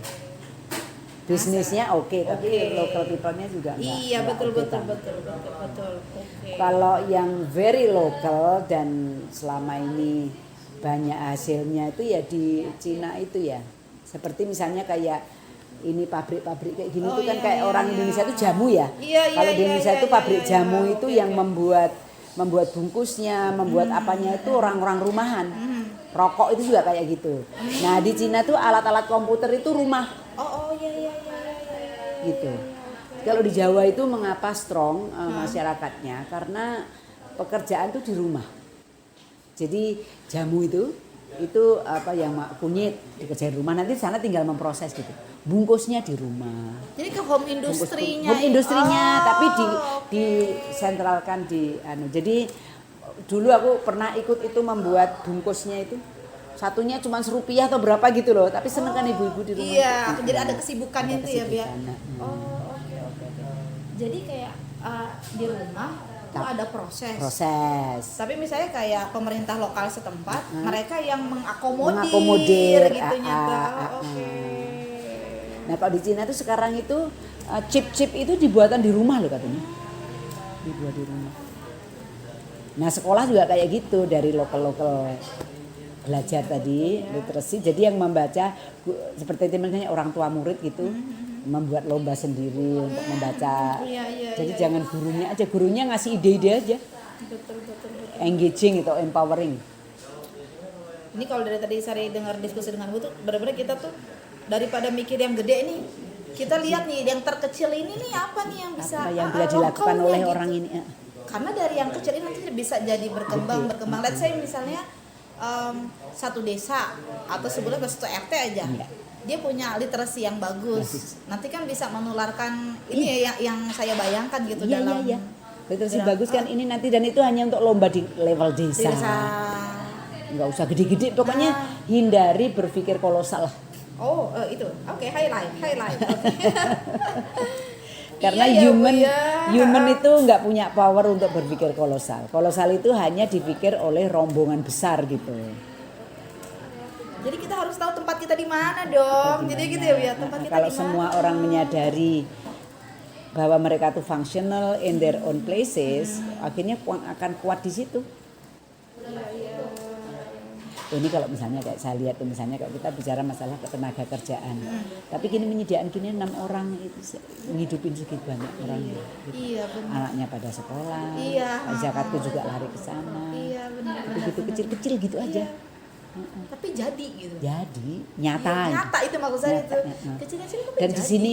Bisnisnya oke, tapi local people-nya juga enggak. Iya, betul. Oke. Kalau yang very local dan selama ini banyak hasilnya itu ya di Cina itu ya. Seperti misalnya kayak ini pabrik-pabrik kayak gini tuh kan kayak orang Indonesia itu jamu ya. Kalau di Indonesia itu pabrik jamu itu yang membuat bungkusnya, membuat apanya itu orang-orang rumahan. Rokok itu juga kayak gitu. Nah, di Cina tuh alat-alat komputer itu rumah. Iya. Gitu. Kalau di Jawa itu mengapa strong masyarakatnya? Karena pekerjaan tuh di rumah. Jadi jamu itu apa yang kunyit dikerjain rumah, nanti di sana tinggal memproses gitu. Bungkusnya di rumah. Jadi ke home industrinya. Home industrinya, tapi disentralkan di Jadi dulu aku pernah ikut itu membuat bungkusnya itu. Satunya cuma Rp1 atau berapa gitu loh, tapi seneng kan ibu-ibu di rumah. Iya, jadi ada kesibukannya itu ya, biar. Oke. Jadi kayak di rumah itu ada proses. Tapi Tapi misalnya kayak pemerintah lokal setempat, mereka yang mengakomodir gitu nyata. Oke. Nah, kalau di Cina itu sekarang itu chip-chip itu dibuatan di rumah loh katanya. Dibuat di rumah. Nah, sekolah juga kayak gitu, dari lokal belajar tadi literasi. Jadi yang membaca seperti misalnya orang tua murid gitu, membuat lomba sendiri untuk membaca. Jadi jangan gurunya ngasih ide-ide aja. Betul. Engaging atau empowering. Ini kalau dari tadi saya dengar diskusi dengan Bu tuh benar-benar kita tuh daripada mikir yang gede nih, kita lihat nih yang terkecil ini nih apa nih yang bisa Apa yang bisa dilakukan lokalnya oleh gitu. orang ini. Karena dari yang kecil ini nanti bisa jadi berkembang. Let's say misalnya satu desa atau sebulan satu RT aja, dia punya literasi yang bagus. Nanti kan bisa menularkan ini ya yang saya bayangkan gitu dalam. Iya. Literasi bagus kan ini nanti, dan itu hanya untuk lomba di level desa. Nggak usah gede-gede, pokoknya hindari berpikir kolosal lah. Itu. Oke, highlight. Okay. Karena human itu nggak punya power untuk berpikir kolosal. Kolosal itu hanya dipikir oleh rombongan besar gitu. Jadi kita harus tahu tempat kita di mana dong. Jadi gitu ya, tempat kita Kalau di mana. semua orang menyadari bahwa mereka tuh functional in their own places, akhirnya akan kuat di situ. Ini kalau misalnya kayak saya lihat tuh, misalnya kalau kita bicara masalah ketenaga kerjaan, tapi kini menyediakan 6 orang itu menghidupin segitu banyak orang. Gitu. Iya benar. Anaknya pada sekolah, Iya. zakatku juga lari ke sana. Iya benar. Gitu kecil-kecil gitu aja. Tapi jadi gitu. Jadi Iya, nyata. nyata itu maksud saya Nyata, itu. Kecil-kecil tapi Dan di jadi. sini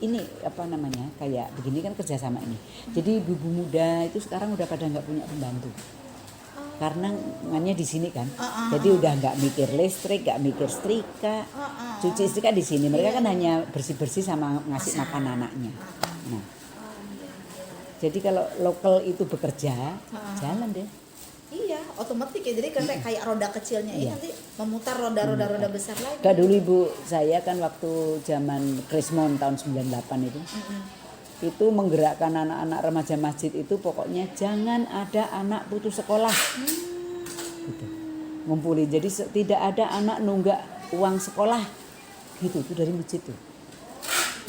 ini apa namanya kayak begini kan kerjasama ini. Jadi ibu muda itu sekarang udah pada nggak punya pembantu. Karena ngannya di sini kan, jadi udah nggak mikir listrik, nggak mikir setrika, cuci setrika di sini. Mereka kan hanya bersih sama ngasih makan anaknya. Nah, jadi kalau lokal itu bekerja, jalan deh. Iya, otomatis ya. Jadi kan kayak roda kecilnya ini Iya. nanti memutar roda-roda besar lagi. Kayak dulu ibu saya kan waktu zaman Krismon tahun 98 itu menggerakkan anak-anak remaja masjid itu pokoknya jangan ada anak putus sekolah. Gitu. Ngumpulin. Jadi tidak ada anak nunggak uang sekolah. Gitu itu dari masjid tuh.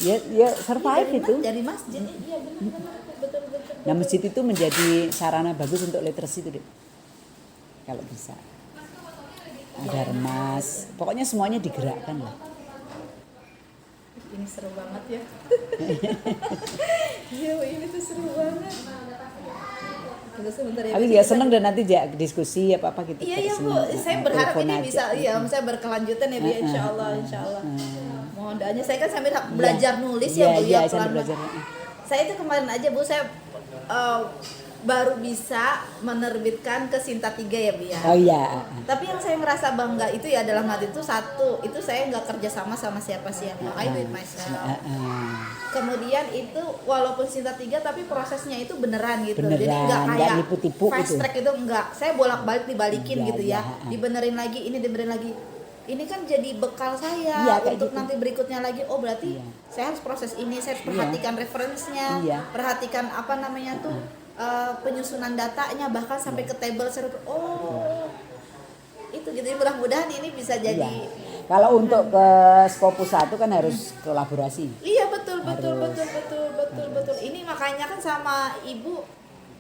Ya survive itu. Dari masjid. Iya benar betul. Nah masjid itu menjadi sarana bagus untuk literasi itu deh. Kalau bisa. Ada remas, pokoknya semuanya digerakkan lah. Ini seru banget ya. Iya, ini tuh seru banget. Tunggu sebentar ya. Aku juga seneng dan nanti diskusi apa gitu. Iya terus Bu, saya berharap telepon ini aja. bisa saya berkelanjutan ya Bu, insya Allah. Mohon doanya. Saya kan sambil belajar nulis ya Bu ya, Iya, sambil belajar. Saya itu kemarin aja Bu, saya baru bisa menerbitkan ke Sinta 3 ya Bu ya. Oh iya. Tapi yang saya merasa bangga itu ya dalam hati itu satu, itu saya nggak kerja sama siapa-siapa. I do it myself. Kemudian itu walaupun Sinta 3 tapi prosesnya itu beneran gitu. Jadi nggak Beneran, kayak nggak nipu-tipu fast gitu. track itu enggak. Saya bolak-balik dibalikin Iya, gitu ya. iya. Dibenerin lagi, ini dibenerin lagi. Ini kan jadi bekal saya Iya, kayak untuk gitu. nanti berikutnya lagi. Oh berarti Iya. saya harus proses ini, saya harus perhatikan referensinya, Iya. perhatikan apa namanya tuh penyusunan datanya, bahkan sampai ke table server. Oh itu gitu. Mudah-mudahan ini bisa jadi. Iya. Kalau untuk ke Scopus 1 kan harus kolaborasi. Iya betul. Ini makanya kan sama ibu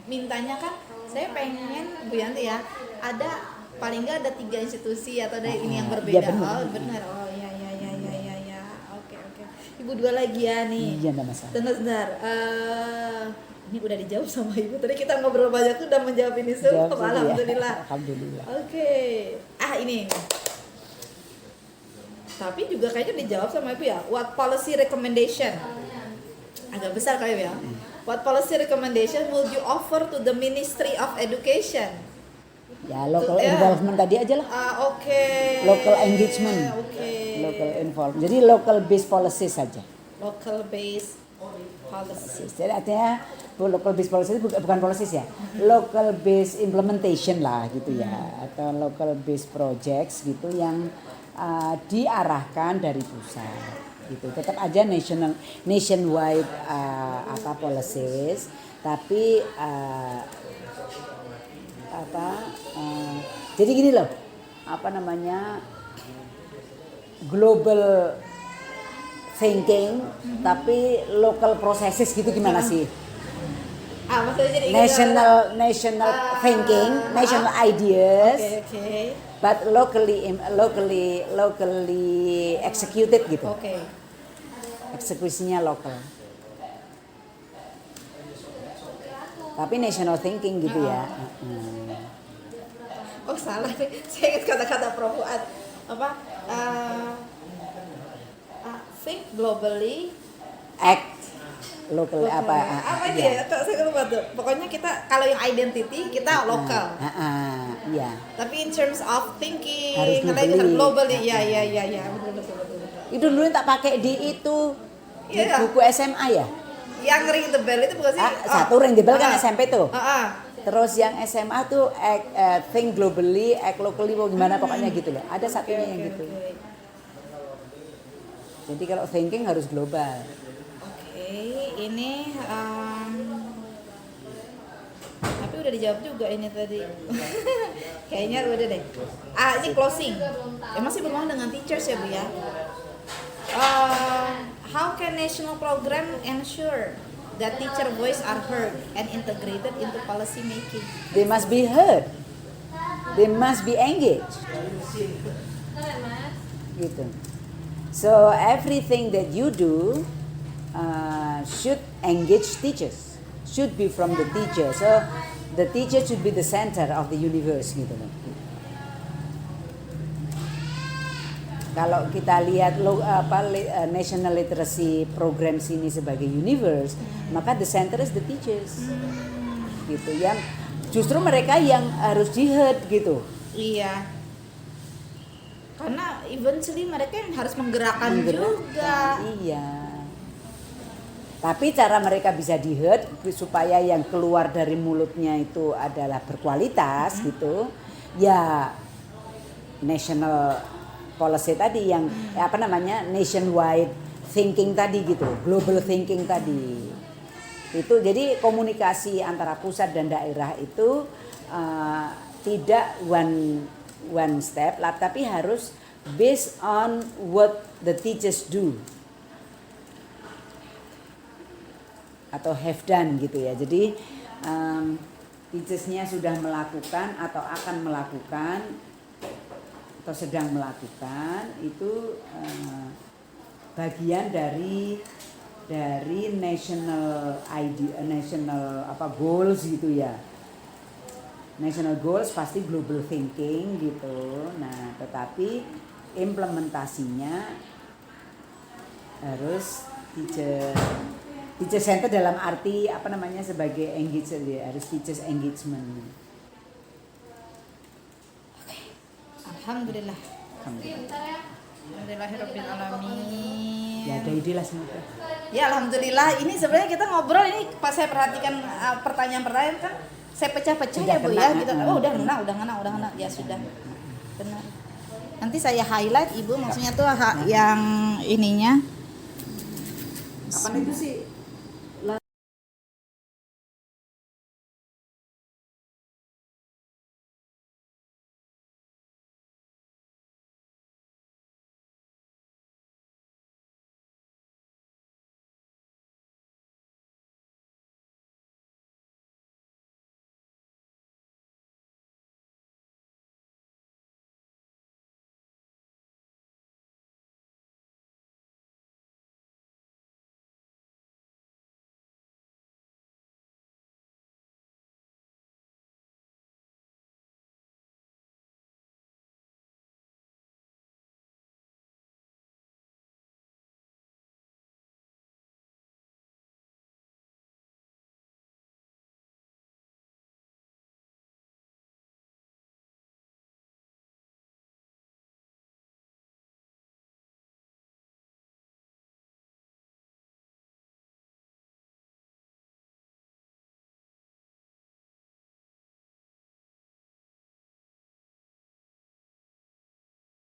mintanya kan, saya pengen Bu Yanti ya ada paling nggak ada 3 institusi atau ada ini yang berbeda. Iya, benar. Oh benar. Oh iya. Oke. Ibu 2 lagi ya nih. Iya enggak masalah. Sebentar. Ini udah dijawab sama ibu. Tadi kita ngobrol banyak tuh udah menjawab ini semua. Jawab dulu ya. Alhamdulillah. Alhamdulillah. Oke. Ini. Tapi juga kayaknya dijawab sama ibu ya. What policy recommendation? Agak besar kayak ya. What policy recommendation will you offer to the Ministry of Education? Ya local Ya. involvement tadi aja lah. Oke. Local engagement. Oke. Local involvement. Jadi local based policy saja. Local based policy. Jadi artinya local based policy itu bukan policy ya. Local based implementation lah gitu ya. Atau local based projects gitu yang diarahkan dari pusat gitu. Tetap aja nationwide policies, tapi jadi gini loh, global thinking tapi local processes gitu gimana sih? Maksudnya jadi National thinking, national ideas, Oke. but locally executed gitu. Oke. Eksekusinya lokal. Tapi national thinking gitu ya. Oh salah nih, saya ingat kata-kata Prof Fuad. Think globally, Act local apa itu ya? Saya lupa tuh. Pokoknya kita kalau yang identity kita lokal. Iya. Tapi in terms of thinking, Harus harus globally. globally. Ya, betul. Itu dulu yang tak pakai di itu di Iya. buku SMA ya. Yang ring the bell itu bukan sih? Satu ring the bell kan SMP tuh. Terus yang SMA tuh think globally, act locally, gimana pokoknya gitu loh. Ada satunya yang gitu. Jadi kalau thinking harus global. Ini tapi udah dijawab juga ini tadi. Kayaknya udah deh. Ini closing. Masih berhubungan dengan teachers ya Bu ya. How can national program ensure that teacher voice are heard and integrated into policy making? They must be heard. They must be engaged. Gitu. So everything that you do should engage teachers. Should be from the teacher. So the teacher should be the center of the universe gitu loh. kalau kita lihat national literacy programs ini sebagai universe, maka the center is the teachers. Gitu, yang justru mereka yang harus di-heard gitu. Iya. Karena eventually mereka yang harus menggerakkan juga. Iya. Tapi cara mereka bisa di-heard supaya yang keluar dari mulutnya itu adalah berkualitas gitu. Ya national policy tadi yang nationwide thinking tadi gitu, global thinking tadi. Itu jadi komunikasi antara pusat dan daerah itu tidak one step lah, tapi harus based on what the teachers do atau have done gitu ya. Jadi teachersnya sudah melakukan atau akan melakukan atau sedang melakukan itu bagian dari national idea, national goals gitu ya. National goals pasti global thinking gitu. Nah, tetapi implementasinya harus teacher center dalam arti sebagai engager ya, harus teachers engagement. Alhamdulillah. Bentar ya. Alhamdulillahirabbil alamin. Ya ada ide lah semoga. Ya alhamdulillah, ini sebenarnya kita ngobrol ini pas saya perhatikan pertanyaan-pertanyaan kan saya pecah-pecah Sudah ya Bu kena, ya gitu. Oh udah ngena. Ya sudah. Benar. Nanti saya highlight Ibu maksudnya tuh yang ininya. Kapan itu sih